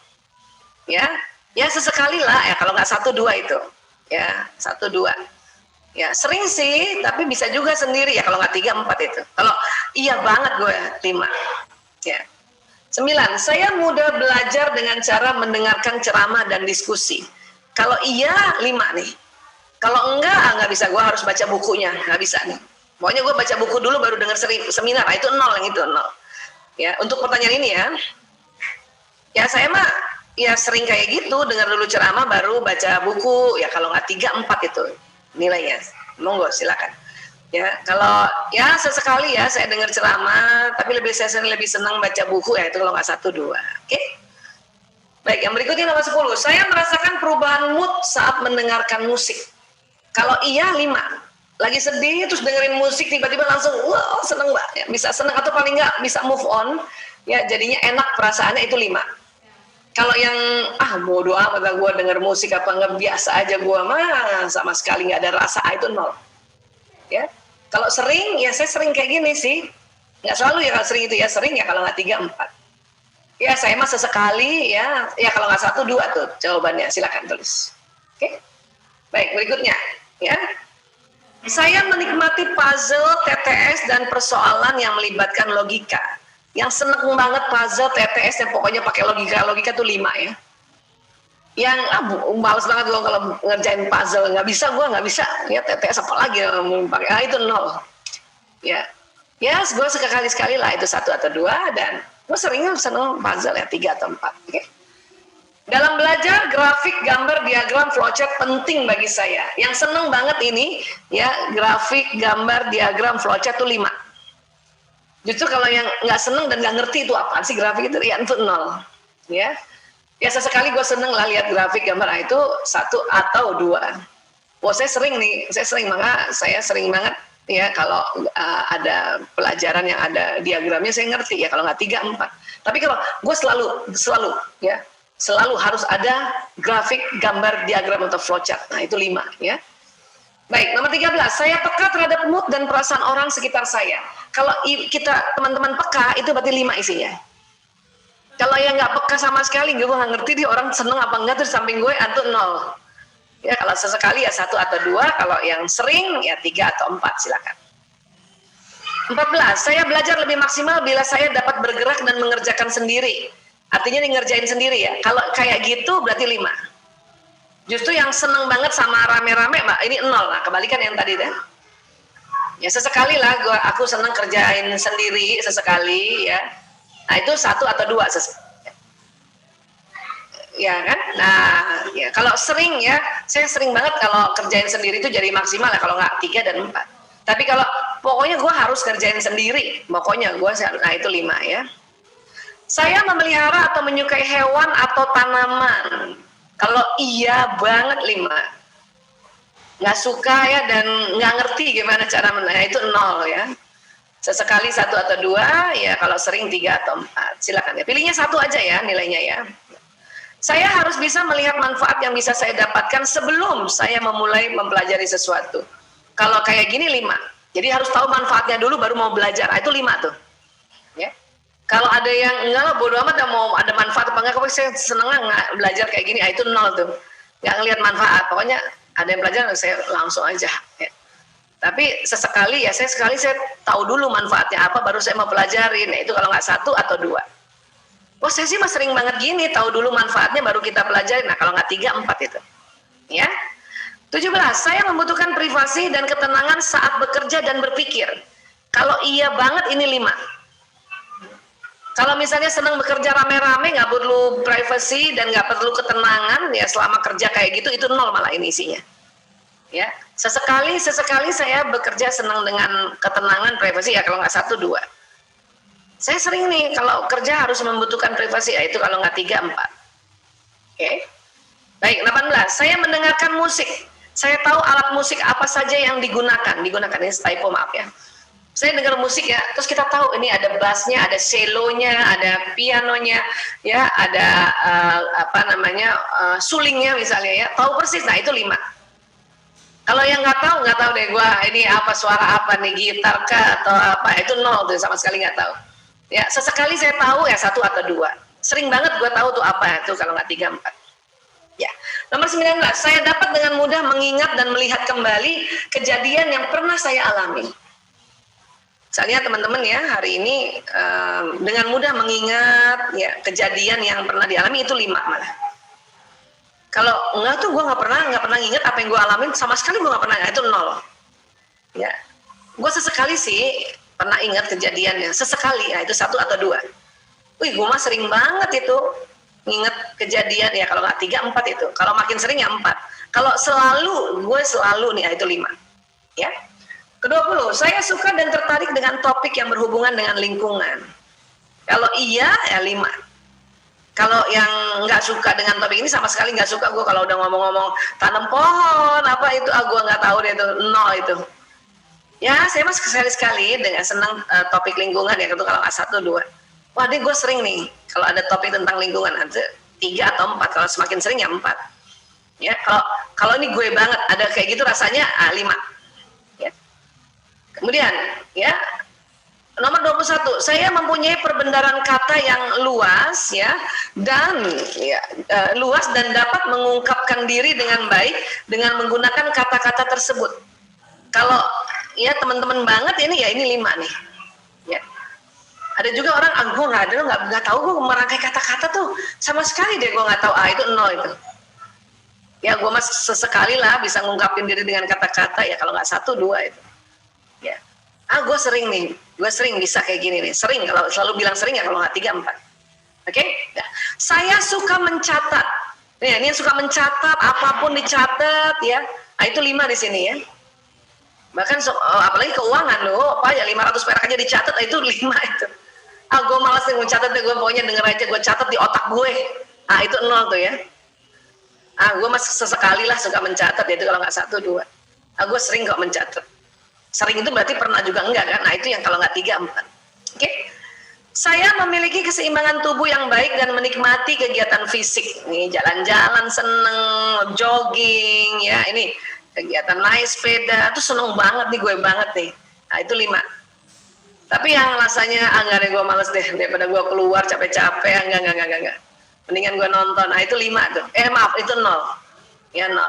A: Ya sesekali lah ya, kalau nggak 1 2 itu, ya 1 2. Ya sering sih, tapi bisa juga sendiri ya, kalau nggak 3 4 itu. Kalau iya banget gue 5. Ya. 9. Saya mudah belajar dengan cara mendengarkan ceramah dan diskusi. Kalau iya 5 nih. Kalau enggak bisa, gue harus baca bukunya, nggak bisa nih. Pokoknya gue baca buku dulu baru dengar seminar. Nah, itu 0 yang itu 0. Ya, untuk pertanyaan ini ya. Ya saya mah ya sering kayak gitu, dengar dulu ceramah baru baca buku. Ya kalau nggak 3 4 itu nilainya. Monggo silakan. Ya, kalau ya sesekali ya saya dengar ceramah, tapi saya lebih senang baca buku ya, itu kalau nggak 1 2. Oke? Baik, yang berikutnya nomor 10. Saya merasakan perubahan mood saat mendengarkan musik. Kalau iya 5. Lagi sedih terus dengerin musik tiba-tiba langsung wow seneng mbak ya, bisa seneng atau paling nggak bisa move on ya, jadinya enak perasaannya, itu 5. Kalau yang bodo amat lah gue denger musik apa nggak, biasa aja gue mah sama sekali nggak ada rasa, itu 0. Ya, kalau sering ya saya sering kayak gini sih, nggak selalu ya, kalau sering itu ya sering ya, kalau nggak 3 4. Ya saya mah sesekali ya kalau nggak 1 2 tuh jawabannya, silakan tulis. Oke, baik berikutnya ya. Saya menikmati puzzle, TTS, dan persoalan yang melibatkan logika. Yang seneng banget puzzle, TTS, yang pokoknya pakai logika tuh 5 ya. Yang males banget gue kalau ngerjain puzzle, nggak bisa. Ya TTS apalagi yang pakai, itu 0. Ya, gue sekali-sekali lah itu 1 atau 2, dan gue seringnya seneng puzzle ya 3 atau 4. Oke? Dalam belajar, grafik, gambar, diagram, flowchart penting bagi saya. Yang seneng banget ini, ya grafik, gambar, diagram, flowchart itu 5. Justru kalau yang nggak seneng dan nggak ngerti itu apa sih grafik itu, ya itu 0. Ya sesekali gue seneng lah lihat grafik, gambar, itu 1 atau 2. Saya sering maka saya sering banget ya kalau ada pelajaran yang ada diagramnya saya ngerti ya, kalau nggak 3 4. Tapi kalau gue selalu ya. Selalu harus ada grafik, gambar, diagram, atau flowchart. Nah, itu 5 ya. Baik, nomor 13. Saya peka terhadap mood dan perasaan orang sekitar saya. Kalau kita teman-teman peka, itu berarti 5 isinya. Kalau yang nggak peka sama sekali, gue nggak ngerti dia orang seneng apa enggak, tuh di samping gue, itu 0. Ya, kalau sesekali ya 1 atau 2, kalau yang sering ya 3 atau 4, silakan. 14. Saya belajar lebih maksimal bila saya dapat bergerak dan mengerjakan sendiri. Artinya ngerjain sendiri ya. Kalau kayak gitu berarti 5. Justru yang seneng banget sama rame-rame, Mbak, ini 0. Nah, kebalikan yang tadi deh. Ya sesekali lah aku seneng kerjain sendiri sesekali ya. Nah, itu 1 atau 2 ya kan? Nah, ya kalau sering ya, saya sering banget kalau kerjain sendiri itu jadi maksimal ya, kalau nggak 3 dan 4. Tapi kalau pokoknya gue harus kerjain sendiri, pokoknya nah itu 5 ya. Saya memelihara atau menyukai hewan atau tanaman. Kalau iya banget 5. Nggak suka ya dan nggak ngerti gimana cara itu 0 ya. Sesekali 1 atau 2, ya kalau sering 3 atau 4. Silakan ya. Pilihnya 1 aja ya nilainya ya. Saya harus bisa melihat manfaat yang bisa saya dapatkan sebelum saya memulai mempelajari sesuatu. Kalau kayak gini 5. Jadi harus tahu manfaatnya dulu baru mau belajar. Itu 5 tuh. Ya. Kalau ada yang enggak lah bodo amat, mau ada manfaat apa enggak, kalau saya seneng nggak belajar kayak gini, itu 0 tuh, nggak ngelihat manfaat. Pokoknya ada yang belajar saya langsung aja. Ya. Tapi sesekali ya saya tahu dulu manfaatnya apa, baru saya mau pelajarin. Nah, itu kalau nggak 1 atau 2. Wah saya sih mah sering banget gini, tahu dulu manfaatnya baru kita pelajari. Nah kalau nggak 3, 4 itu. Ya. 17, saya membutuhkan privasi dan ketenangan saat bekerja dan berpikir. Kalau iya banget ini 5. Kalau misalnya senang bekerja rame-rame, nggak perlu privasi dan nggak perlu ketenangan, ya selama kerja kayak gitu itu 0 malah ini isinya. Ya, sesekali saya bekerja senang dengan ketenangan privasi ya kalau nggak 1, 2. Saya sering nih kalau kerja harus membutuhkan privasi, ya itu kalau nggak 3, 4. Oke. Baik, 18. Saya mendengarkan musik. Saya tahu alat musik apa saja yang digunakan ini typo maaf ya. Saya dengar musik ya, terus kita tahu ini ada bassnya, ada celonya, ada pianonya, ya, ada sulingnya misalnya ya. Tahu persis, nah itu 5. Kalau yang nggak tahu deh gua ini apa suara apa nih, gitar kah atau apa, itu 0 tuh sama sekali nggak tahu. Ya, sesekali saya tahu ya 1 atau 2. Sering banget gua tahu tuh apa itu kalau nggak 3, 4. Ya. Nomor 19, saya dapat dengan mudah mengingat dan melihat kembali kejadian yang pernah saya alami. Misalnya teman-teman ya, hari ini dengan mudah mengingat ya kejadian yang pernah dialami itu 5 malah. Kalau enggak tuh gue nggak pernah ingat apa yang gue alamin, sama sekali gue nggak pernah, itu 0. Ya, gue sesekali sih pernah ingat kejadiannya, sesekali, ya itu 1 atau 2. Wih, gue mah sering banget itu nginget kejadian ya kalau nggak 3, 4 itu. Kalau makin sering ya 4. Kalau gue selalu nih ya itu 5. Ya. Ke-20, saya suka dan tertarik dengan topik yang berhubungan dengan lingkungan. Kalau iya ya 5. Kalau yang nggak suka dengan topik ini sama sekali nggak suka gue kalau udah ngomong-ngomong tanam pohon apa itu, gue nggak tahu deh itu 0 itu. Ya saya mas sekali-sekali dengan senang topik lingkungan ya itu kalau nggak 1, 2. Wah, deh gue sering nih kalau ada topik tentang lingkungan, nanti 3 atau 4, kalau semakin sering ya 4. Ya, kalau ini gue banget ada kayak gitu rasanya 5. Ya. Kemudian, ya. Nomor 21, saya mempunyai perbendaharaan kata yang luas ya dan ya, luas dan dapat mengungkapkan diri dengan baik dengan menggunakan kata-kata tersebut. Kalau ya teman-teman banget ini ya ini 5 nih. Ya. Ada juga orang, gue nggak tahu gue merangkai kata-kata tuh sama sekali deh gue nggak tahu, itu 0 itu. Ya gue mas sesekali lah bisa ngungkapin diri dengan kata-kata ya kalau nggak 1, 2 itu. Ya, gue sering bisa kayak gini nih, sering kalau selalu bilang sering ya kalau nggak 3, 4. Oke? Ya. Saya suka mencatat. Ini yang suka mencatat apapun dicatat ya. Nah, itu 5 di sini ya. Bahkan apalagi keuangan loh, apa ya 500 perak aja dicatat, itu 5 itu. Gue malas nih mencatat, gue pokoknya denger aja, gue catat di otak gue. Itu 0 tuh ya. Gue masih sesekali lah suka mencatat, itu kalau nggak 1, 2. Gue sering kok mencatat. Sering itu berarti pernah juga enggak kan? Nah itu yang kalau nggak 3, 4. Oke? Saya memiliki keseimbangan tubuh yang baik dan menikmati kegiatan fisik. Nih jalan-jalan seneng, jogging, ya ini kegiatan naik sepeda, itu seneng banget nih gue banget nih. Nah itu 5. Tapi yang rasanya enggak deh gue males deh daripada gue keluar capek-capek, enggak. Mendingan gue nonton. Nah itu 5 tuh. Maaf itu 0. Ya 0.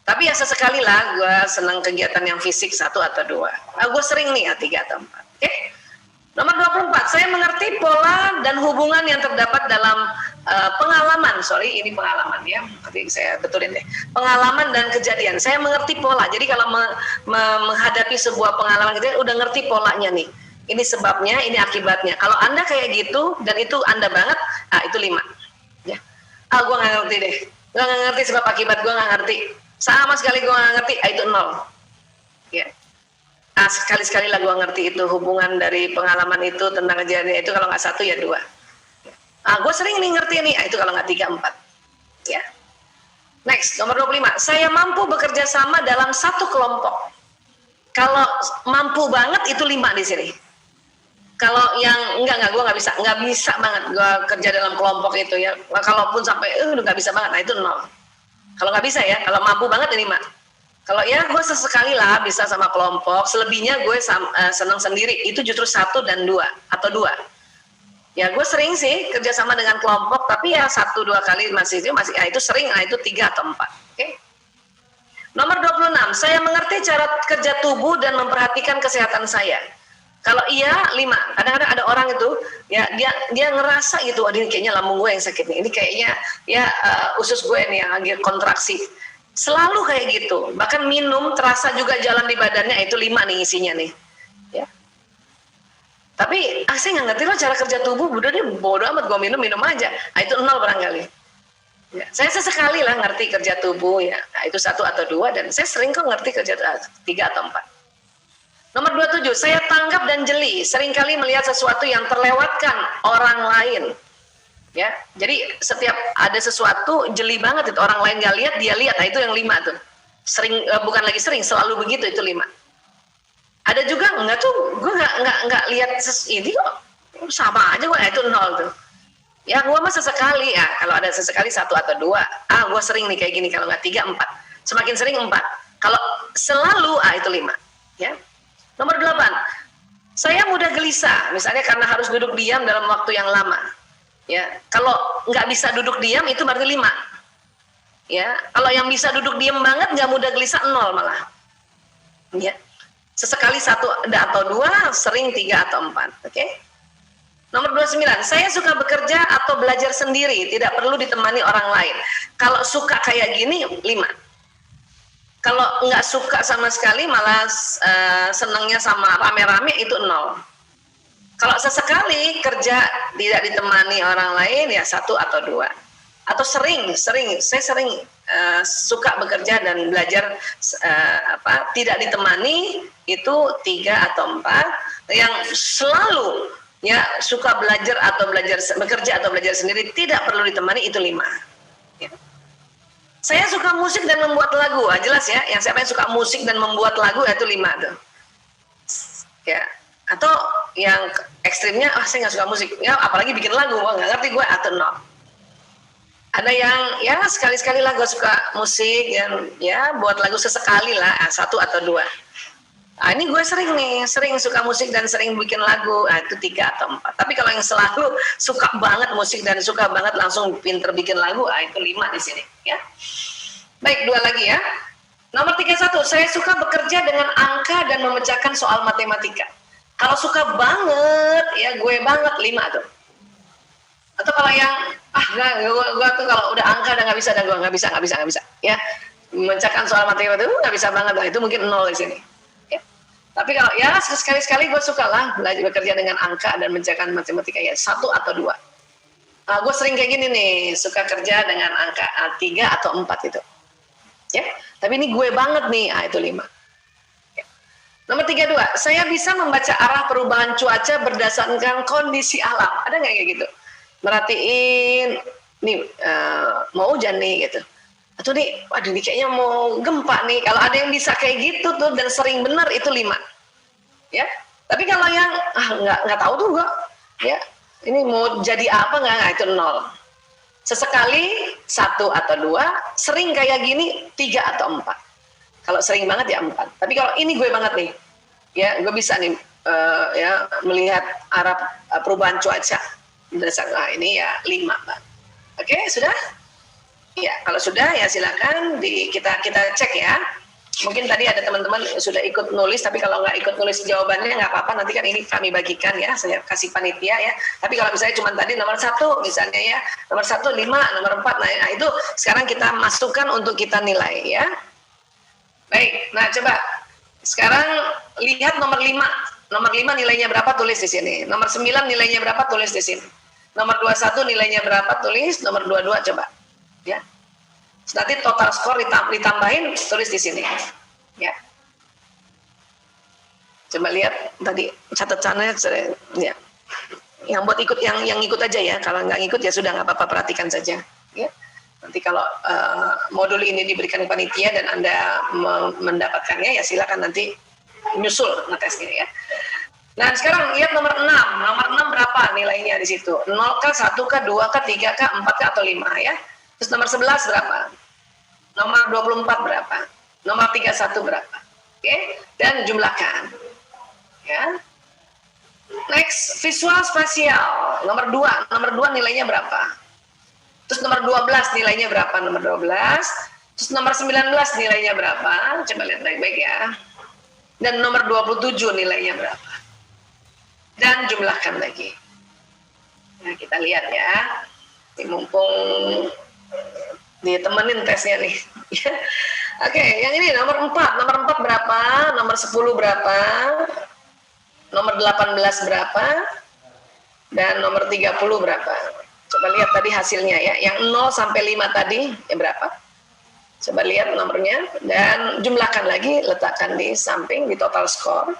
A: Tapi ya sesekali lah gue senang kegiatan yang fisik 1 atau 2. Gue sering nih ya 3 atau 4. Oke. Nomor 24. Saya mengerti pola dan hubungan yang terdapat dalam pengalaman. Sorry ini pengalaman ya. Tapi saya betulin deh. Pengalaman dan kejadian. Saya mengerti pola. Jadi kalau menghadapi sebuah pengalaman gitu udah ngerti polanya nih. Ini sebabnya, ini akibatnya. Kalau Anda kayak gitu, dan itu Anda banget, itu 5. Ya. Gue nggak ngerti deh. Gue nggak ngerti sebab akibat, gue nggak ngerti. Sama sekali gue nggak ngerti, itu 0. Ya. Sekali-sekali lah gue ngerti itu, hubungan dari pengalaman itu, tentang kejadian itu, kalau nggak 1 ya 2. Gue sering nih ngerti nih, itu kalau nggak 3, 4. Ya. Next, nomor 25. Saya mampu bekerja sama dalam satu kelompok. Kalau mampu banget, itu 5 di sini. Kalau yang enggak gue nggak bisa banget gue kerja dalam kelompok itu ya. Kalaupun sampai udah nggak bisa banget, nah itu 0. Kalau nggak bisa ya, kalau mampu banget ini 5. Kalau ya gue sesekali lah bisa sama kelompok, selebihnya gue senang sendiri. Itu justru 1 dan 2 atau 2. Ya gue sering sih kerja sama dengan kelompok, tapi ya 1-2 kali masih itu sering, nah itu 3 atau 4. Oke? Nomor 26, saya mengerti cara kerja tubuh dan memperhatikan kesehatan saya. Kalau iya 5. Kadang-kadang ada orang itu ya dia ngerasa gitu, ini kayaknya lambung gue yang sakit nih. Ini kayaknya ya usus gue nih yang lagi kontraksi. Selalu kayak gitu. Bahkan minum terasa juga jalan di badannya, itu 5 nih isinya nih. Ya. Tapi saya nggak ngerti loh cara kerja tubuh, udah deh bodo amat, gue minum aja. Nah, itu 0 barangkali. Ya, saya sesekali lah ngerti kerja tubuh ya. Nah, itu 1 atau 2 dan saya sering kok ngerti kerja 3 atau 4. Nomor 27, saya tanggap dan jeli, seringkali melihat sesuatu yang terlewatkan orang lain. Ya, jadi setiap ada sesuatu jeli banget itu, orang lain nggak lihat, dia lihat. Nah, itu yang 5 tuh. Sering, bukan lagi sering, selalu begitu, itu 5. Ada juga enggak tuh, gue nggak lihat ini kok sama aja gue, itu 0 tuh. Ya gue mah sesekali ya, kalau ada sesekali 1 atau 2, gue sering nih kayak gini, kalau nggak 3, 4. Semakin sering 4. Kalau selalu, itu 5. Ya. Nomor 8, saya mudah gelisah, misalnya karena harus duduk diam dalam waktu yang lama. Ya, kalau nggak bisa duduk diam itu berarti 5. Ya, kalau yang bisa duduk diam banget nggak mudah gelisah 0 malah. Ya, sesekali 1 atau 2, sering 3 atau 4. Oke? Nomor 29, saya suka bekerja atau belajar sendiri, tidak perlu ditemani orang lain. Kalau suka kayak gini 5. Kalau nggak suka sama sekali, malah senangnya sama rame-rame, itu 0. Kalau sesekali kerja tidak ditemani orang lain, ya 1 atau 2. Atau saya sering suka bekerja dan belajar tidak ditemani, itu 3 atau 4. Yang selalu ya suka belajar atau bekerja atau belajar sendiri, tidak perlu ditemani, itu 5. Ya. Saya suka musik dan membuat lagu, jelas ya. Yang siapa yang suka musik dan membuat lagu, itu 5 tuh. Ya. Atau yang ekstrimnya, saya nggak suka musik, ya apalagi bikin lagu, nggak ngerti gue, atau 0. Ada yang ya sekali-sekali lah gue suka musik, ya buat lagu sesekali lah, 1 atau 2. Nah, ini gue sering suka musik dan sering bikin lagu, itu 3 atau 4. Tapi kalau yang selalu suka banget musik dan suka banget langsung pinter bikin lagu, itu 5 di sini. Ya. Baik, 2 lagi ya. Nomor 31, saya suka bekerja dengan angka dan memecahkan soal matematika. Kalau suka banget, ya gue banget 5 tuh. Atau kalau yang gue tuh kalau udah angka udah nggak bisa, dan gue nggak bisa. Ya, memecahkan soal matematika itu nggak bisa banget lah, itu mungkin 0 di sini. Ya. Tapi kalau ya sekali-sekali gue suka lah belajar bekerja dengan angka dan memecahkan matematika, ya 1 atau 2. Gue sering kayak gini nih, suka kerja dengan angka 3 atau 4 itu. Ya, tapi ini gue banget nih, itu 5. Ya. Nomor 32, saya bisa membaca arah perubahan cuaca berdasarkan kondisi alam. Ada nggak kayak gitu? Merhatiin, nih mau hujan nih gitu. Atau nih, waduh nih kayaknya mau gempa nih. Kalau ada yang bisa kayak gitu tuh dan sering benar, itu 5. Ya, tapi kalau yang nggak tahu tuh gue, ya ini mau jadi apa nggak, itu 0. Sesekali 1 atau 2, sering kayak gini 3 atau 4. Kalau sering banget ya 4. Tapi kalau ini gue banget nih, ya gue bisa nih ya melihat arah perubahan cuaca. Ini ya 5. Oke, sudah? Ya, kalau sudah ya silakan kita cek ya. Mungkin tadi ada teman-teman sudah ikut nulis, tapi kalau nggak ikut nulis jawabannya nggak apa-apa, nanti kan ini kami bagikan ya, saya kasih panitia ya. Tapi kalau misalnya cuma tadi nomor 1 misalnya ya, nomor 1 5, nomor 4, nah itu sekarang kita masukkan untuk kita nilai ya. Baik, nah coba sekarang lihat nomor 5. Nomor 5 nilainya berapa, tulis di sini. Nomor 9 nilainya berapa, tulis di sini. Nomor 21 nilainya berapa, tulis. Nomor 22 coba. Ya. Nanti total skor ditambahin, tulis di sini. Ya. Coba lihat tadi catatannya ya. Yang buat ikut yang ikut aja ya. Kalau nggak ikut ya sudah, nggak apa-apa, perhatikan saja. Ya. Nanti kalau modul ini diberikan panitia dan Anda mendapatkannya, ya silakan nanti nyusul ngetesnya ya. Nah, sekarang lihat nomor 6. Nomor 6 berapa nilainya di situ? 0 kah, 1 kah, 2 kah, 3 kah, 4 kah, atau 5 ya? Terus nomor 11 berapa? Nomor 24 berapa? Nomor 31 berapa? Oke, dan jumlahkan. Ya. Next, visual spasial. Nomor 2. Nomor 2 nilainya berapa? Terus nomor 12 nilainya berapa? Nomor 12. Terus nomor 19 nilainya berapa? Coba lihat baik-baik ya. Dan nomor 27 nilainya berapa? dan jumlahkan lagi. Nah, kita lihat ya. Ini mumpung ditemenin tesnya nih. Oke, yang ini nomor 4. Nomor 4 berapa? Nomor 10 berapa? Nomor 18 berapa? Dan nomor 30 berapa? Coba lihat tadi hasilnya ya. Yang 0 sampai 5 tadi ya berapa? Coba lihat nomornya dan jumlahkan lagi, letakkan di samping di total score.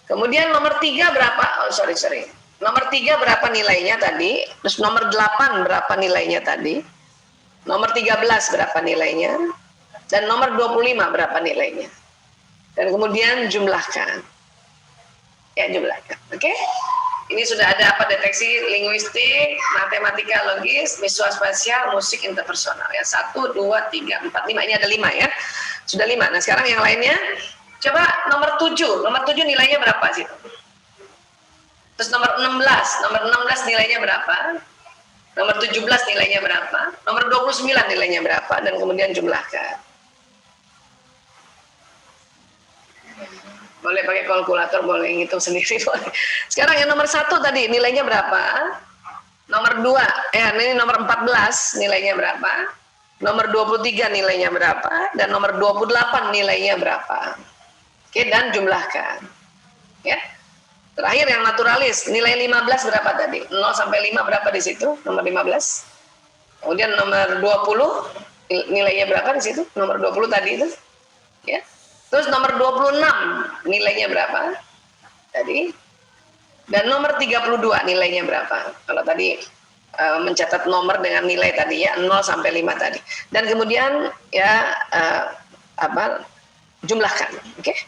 A: Kemudian nomor 3 berapa? Oh, sorry. Nomor 3 berapa nilainya tadi? Terus nomor 8 berapa nilainya tadi? Nomor 13 berapa nilainya? Dan nomor 25 berapa nilainya? Dan kemudian jumlahkan. Ya, jumlahkan. Oke? Ini sudah ada apa? Deteksi linguistik, matematika logis, visual spasial, musik interpersonal. Ya, 1, 2, 3, 4, 5. Ini ada 5 ya. Sudah 5. Nah, sekarang yang lainnya. Coba nomor 7. Nomor 7 nilainya berapa sih? Terus nomor 16. Nomor 16 nilainya berapa? Nomor 17 nilainya berapa? Nomor 29 nilainya berapa? Dan kemudian jumlahkan. Boleh pakai kalkulator, boleh ngitung sendiri. Boleh. Sekarang yang nomor 1 tadi nilainya berapa? Nomor 2, ini nomor 14 nilainya berapa? Nomor 23 nilainya berapa? Dan nomor 28 nilainya berapa? Oke, dan jumlahkan. Ya. Terakhir yang naturalis, nilai 15 berapa tadi? 0 sampai 5 berapa di situ? Nomor 15. Kemudian nomor 20 nilainya berapa di situ? Nomor 20 tadi itu. Ya. Terus nomor 26 nilainya berapa? Tadi. Dan nomor 32 nilainya berapa? Kalau tadi mencatat nomor dengan nilai tadi ya 0 sampai 5 tadi. Dan kemudian ya jumlahkan. Oke?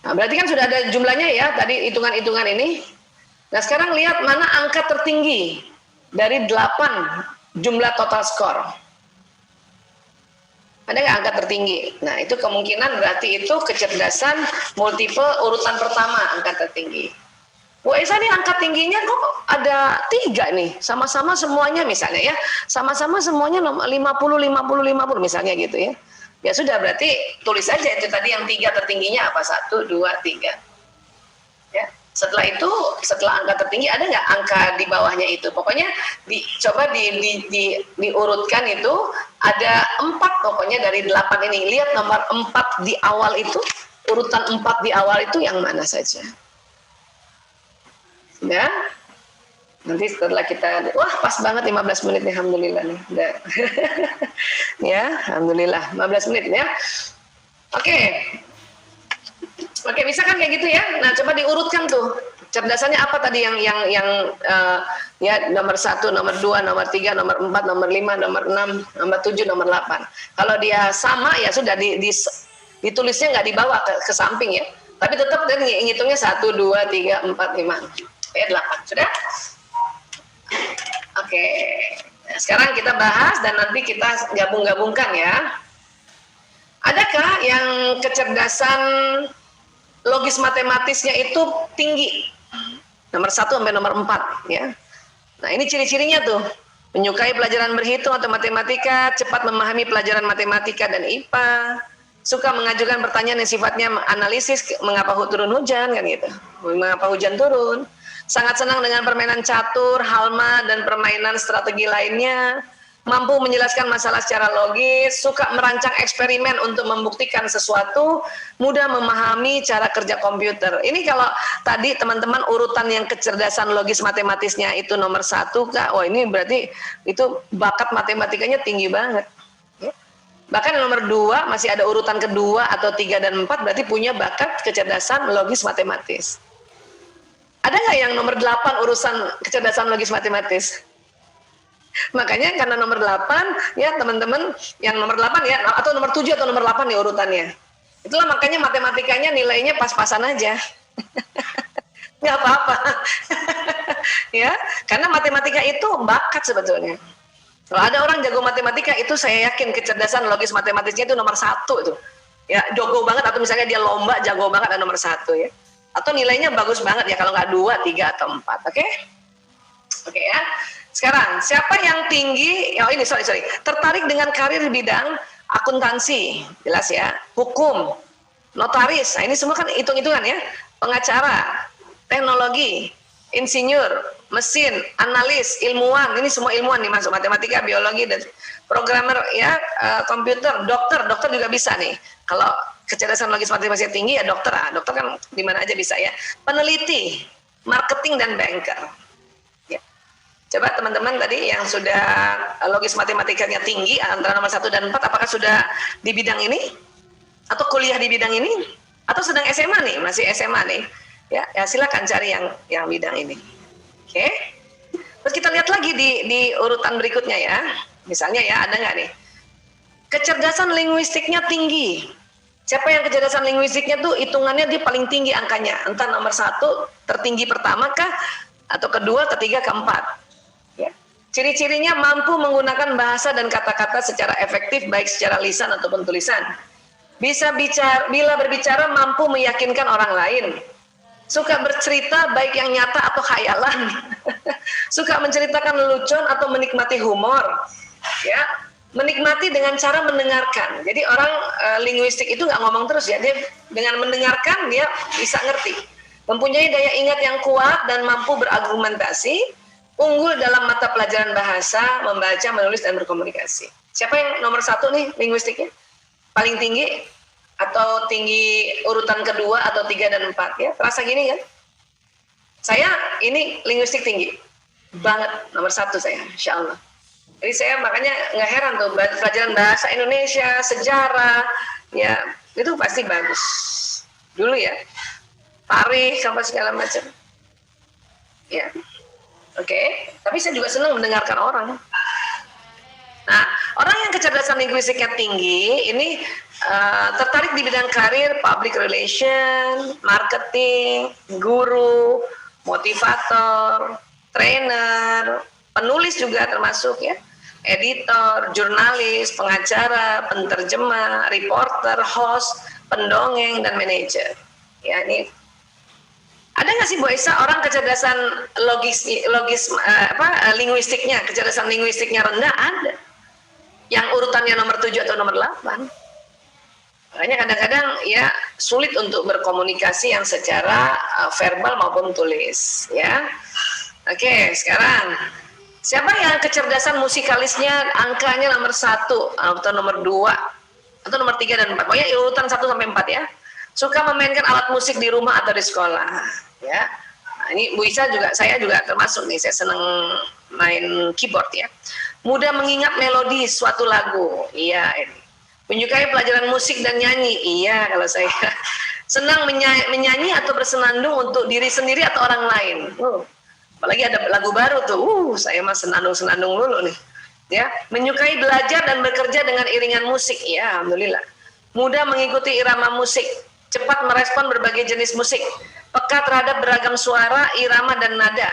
A: Nah, berarti kan sudah ada jumlahnya ya tadi hitungan-hitungan ini. Nah, sekarang lihat mana angka tertinggi dari 8 jumlah total skor. Ada nggak angka tertinggi? Nah, itu kemungkinan berarti itu kecerdasan multiple urutan pertama angka tertinggi. Bu Esa nih angka tingginya kok ada 3 nih, sama-sama semuanya misalnya ya, sama-sama semuanya 50 misalnya gitu ya. Ya sudah berarti tulis aja itu tadi yang 3 tertingginya apa? 1, 2, 3. Ya. Setelah angka tertinggi ada nggak angka di bawahnya itu? Pokoknya coba diurutkan itu ada 4 pokoknya dari 8 ini. Lihat nomor 4 di awal itu, urutan 4 di awal itu yang mana saja. Ya. Nanti setelah kita, wah pas banget 15 menit nih, alhamdulillah nih. Udah. Ya, alhamdulillah 15 menit ya. Oke, bisa kan kayak gitu ya? Nah, coba diurutkan tuh. Cerdasannya apa tadi yang ya nomor 1, nomor 2, nomor 3, nomor 4, nomor 5, nomor 6, nomor 7, nomor 8. Kalau dia sama ya sudah ditulisnya nggak dibawa ke samping ya. Tapi tetap dan ngitungnya 1, 2, 3, 4, 5. Ya 8. Sudah? Oke. Nah, sekarang kita bahas dan nanti kita gabung-gabungkan ya. Adakah yang kecerdasan logis matematisnya itu tinggi? Nomor 1 sampai nomor 4 ya. Nah, ini ciri-cirinya tuh. Menyukai pelajaran berhitung atau matematika, cepat memahami pelajaran matematika dan IPA, suka mengajukan pertanyaan yang sifatnya analisis, mengapa turun hujan kan gitu. Mengapa hujan turun? Sangat senang dengan permainan catur, halma dan permainan strategi lainnya. Mampu menjelaskan masalah secara logis, suka merancang eksperimen untuk membuktikan sesuatu, mudah memahami cara kerja komputer. Ini kalau tadi teman-teman urutan yang kecerdasan logis matematisnya itu nomor 1, Kak. Oh, ini berarti itu bakat matematikanya tinggi banget. Bahkan nomor 2 masih ada urutan kedua atau 3 dan 4 berarti punya bakat kecerdasan logis matematis. Ada nggak yang nomor 8 urusan kecerdasan logis matematis? Makanya karena nomor 8 ya teman-teman yang nomor 8 ya atau nomor 7 atau nomor 8 nih urutannya. Itulah makanya matematikanya nilainya pas-pasan aja. Nggak apa-apa. Ya, karena matematika itu bakat sebetulnya. Kalau ada orang jago matematika itu saya yakin kecerdasan logis matematisnya itu nomor 1 itu. Ya, jago banget atau misalnya dia lomba jago banget ada nomor 1 ya. Atau nilainya bagus banget ya kalau nggak 2, 3 atau 4. Oke? Oke ya. Sekarang, siapa yang tinggi, tertarik dengan karir di bidang akuntansi, jelas ya, hukum, notaris. Nah, ini semua kan hitung-hitungan ya. Pengacara, teknologi, insinyur, mesin, analis, ilmuwan. Ini semua ilmuwan nih masuk, matematika, biologi, dan programmer ya, komputer, dokter juga bisa nih. Kalau kecerdasan logis matematika tinggi ya dokter, dokter kan di mana aja bisa ya. Peneliti, marketing dan banker. Ya. Coba teman-teman tadi yang sudah logis matematikanya tinggi antara nomor 1 dan 4, apakah sudah di bidang ini? Atau kuliah di bidang ini? Atau sedang SMA nih, masih SMA nih? Ya silakan cari yang bidang ini. Oke. Terus kita lihat lagi di urutan berikutnya ya. Misalnya ya, ada nggak nih? Kecerdasan linguistiknya tinggi. Siapa yang kecerdasan linguistiknya tuh hitungannya dia paling tinggi angkanya, entah nomor 1 tertinggi pertama kah, atau kedua, ketiga, keempat. Ya. Ciri-cirinya mampu menggunakan bahasa dan kata-kata secara efektif baik secara lisan ataupun tulisan. Bila berbicara mampu meyakinkan orang lain. Suka bercerita baik yang nyata atau khayalan. Suka menceritakan lelucon atau menikmati humor. Ya. Menikmati dengan cara mendengarkan. Jadi orang linguistik itu nggak ngomong terus ya, dia dengan mendengarkan dia bisa ngerti. Mempunyai daya ingat yang kuat dan mampu berargumentasi, unggul dalam mata pelajaran bahasa, membaca, menulis dan berkomunikasi. Siapa yang nomor 1 nih linguistiknya? Paling tinggi atau tinggi urutan kedua atau 3 dan 4 ya? Terasa gini kan? Saya ini linguistik tinggi banget, nomor 1 saya, insya Allah. Jadi saya makanya nggak heran tuh pelajaran bahasa Indonesia, sejarah, ya itu pasti bagus. Dulu ya, tarikh sampai segala macam. Ya, oke. Tapi saya juga senang mendengarkan orang. Nah, orang yang kecerdasan linguistiknya tinggi, ini tertarik di bidang karir, public relation, marketing, guru, motivator, trainer, penulis juga termasuk ya. Editor, jurnalis, pengacara, penterjemah, reporter, host, pendongeng dan manajer. Ya ini ada nggak sih Bu Aisyah orang kecerdasan linguistiknya, kecerdasan linguistiknya rendah? Ada. Yang urutannya nomor 7 atau nomor 8. Makanya kadang-kadang ya sulit untuk berkomunikasi yang secara verbal maupun tulis. Ya. Oke, sekarang. Siapa yang kecerdasan musikalisnya angkanya nomor 1 atau nomor 2 atau nomor 3 dan 4? Pokoknya urutan 1 sampai 4 ya. Suka memainkan alat musik di rumah atau di sekolah ya. Nah, ini Bu Isa juga, saya juga termasuk nih, saya senang main keyboard ya. Mudah mengingat melodi suatu lagu. Iya ini. Menyukai pelajaran musik dan nyanyi. Iya kalau saya. Senang menyanyi atau bersenandung untuk diri sendiri atau orang lain. Apalagi ada lagu baru tuh, saya mah senandung-senandung dulu nih. Ya, menyukai belajar dan bekerja dengan iringan musik. Ya, alhamdulillah. Mudah mengikuti irama musik, cepat merespon berbagai jenis musik, peka terhadap beragam suara, irama dan nada,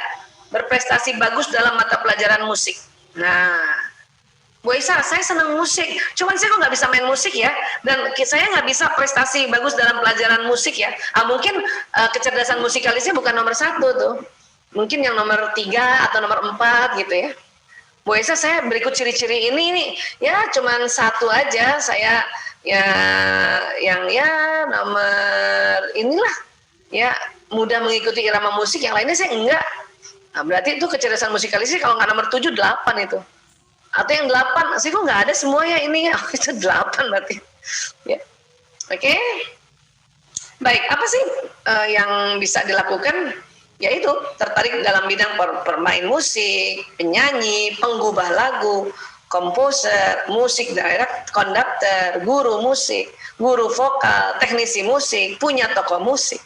A: berprestasi bagus dalam mata pelajaran musik. Nah, Bu Aisyah, saya senang musik, cuman saya kok nggak bisa main musik ya, dan saya nggak bisa prestasi bagus dalam pelajaran musik ya. Mungkin kecerdasan musikalisnya bukan nomor 1 tuh. Mungkin yang nomor 3 atau nomor 4 gitu ya. Bu Aisyah, saya berikut ciri-ciri ini nih. Ya cuman 1 aja saya ya yang ya nomor inilah ya mudah mengikuti irama musik, yang lainnya saya enggak. Nah, berarti itu kecerdasan musikalisnya kalau nggak nomor 7, 8 itu. Atau yang 8, sih kok nggak ada semua ya ini ya. Itu 8 berarti. Ya. Oke. Baik, apa sih yang bisa dilakukan? Yaitu tertarik dalam bidang permain musik, penyanyi, penggubah lagu, komposer, musik direct, konduktor, guru musik, guru vokal, teknisi musik, punya toko musik.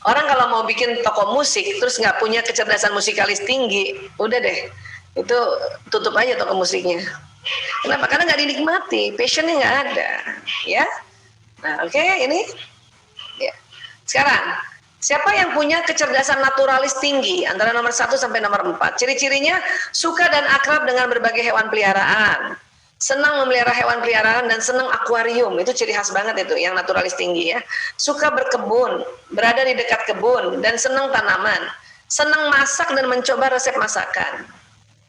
A: Orang kalau mau bikin toko musik terus nggak punya kecerdasan musikalis tinggi, udah deh, itu tutup aja toko musiknya. Kenapa? Karena nggak dinikmati, passionnya nggak ada, ya. Nah, oke, ini, ya. Sekarang. Siapa yang punya kecerdasan naturalis tinggi antara nomor 1 sampai nomor 4? Ciri-cirinya suka dan akrab dengan berbagai hewan peliharaan. Senang memelihara hewan peliharaan dan senang akuarium. Itu ciri khas banget itu yang naturalis tinggi ya. Suka berkebun, berada di dekat kebun dan senang tanaman. Senang masak dan mencoba resep masakan.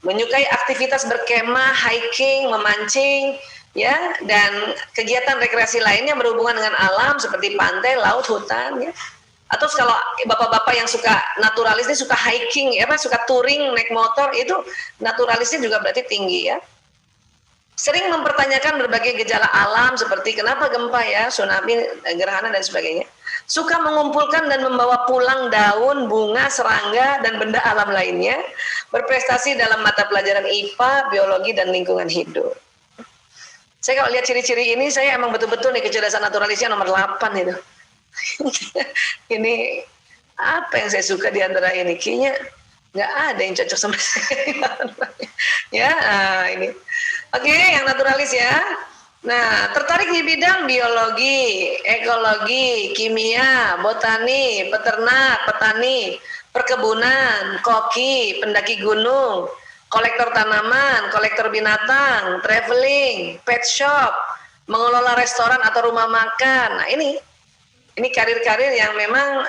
A: Menyukai aktivitas berkemah, hiking, memancing, ya, dan kegiatan rekreasi lainnya berhubungan dengan alam seperti pantai, laut, hutan, ya. Atau kalau bapak-bapak yang suka naturalis, suka hiking, ya, suka touring, naik motor, itu naturalisnya juga berarti tinggi, ya. Sering mempertanyakan berbagai gejala alam seperti kenapa gempa, ya, tsunami, gerhana dan sebagainya. Suka mengumpulkan dan membawa pulang daun, bunga, serangga, dan benda alam lainnya. Berprestasi dalam mata pelajaran IPA, biologi, dan lingkungan hidup. Saya kalau lihat ciri-ciri ini, saya emang betul-betul nih kecerdasan naturalisnya nomor 8 itu. Ini apa yang saya suka di antara ini? Kayaknya nggak ada yang cocok sama saya. Ya, ini. Oke, yang naturalis ya. Nah, tertarik di bidang biologi, ekologi, kimia, botani, peternak, petani, perkebunan, koki, pendaki gunung, kolektor tanaman, kolektor binatang, traveling, pet shop, mengelola restoran atau rumah makan. Nah, ini karir-karir yang memang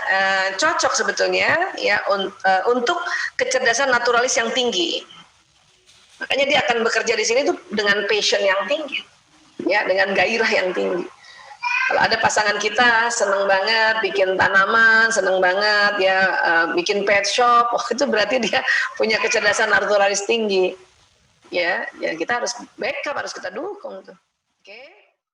A: cocok sebetulnya ya untuk kecerdasan naturalis yang tinggi. Makanya dia akan bekerja di sini tuh dengan passion yang tinggi, ya, dengan gairah yang tinggi. Kalau ada pasangan kita seneng banget bikin tanaman, seneng banget ya bikin pet shop, itu berarti dia punya kecerdasan naturalis tinggi. Ya, kita harus backup, harus kita dukung tuh. Oke.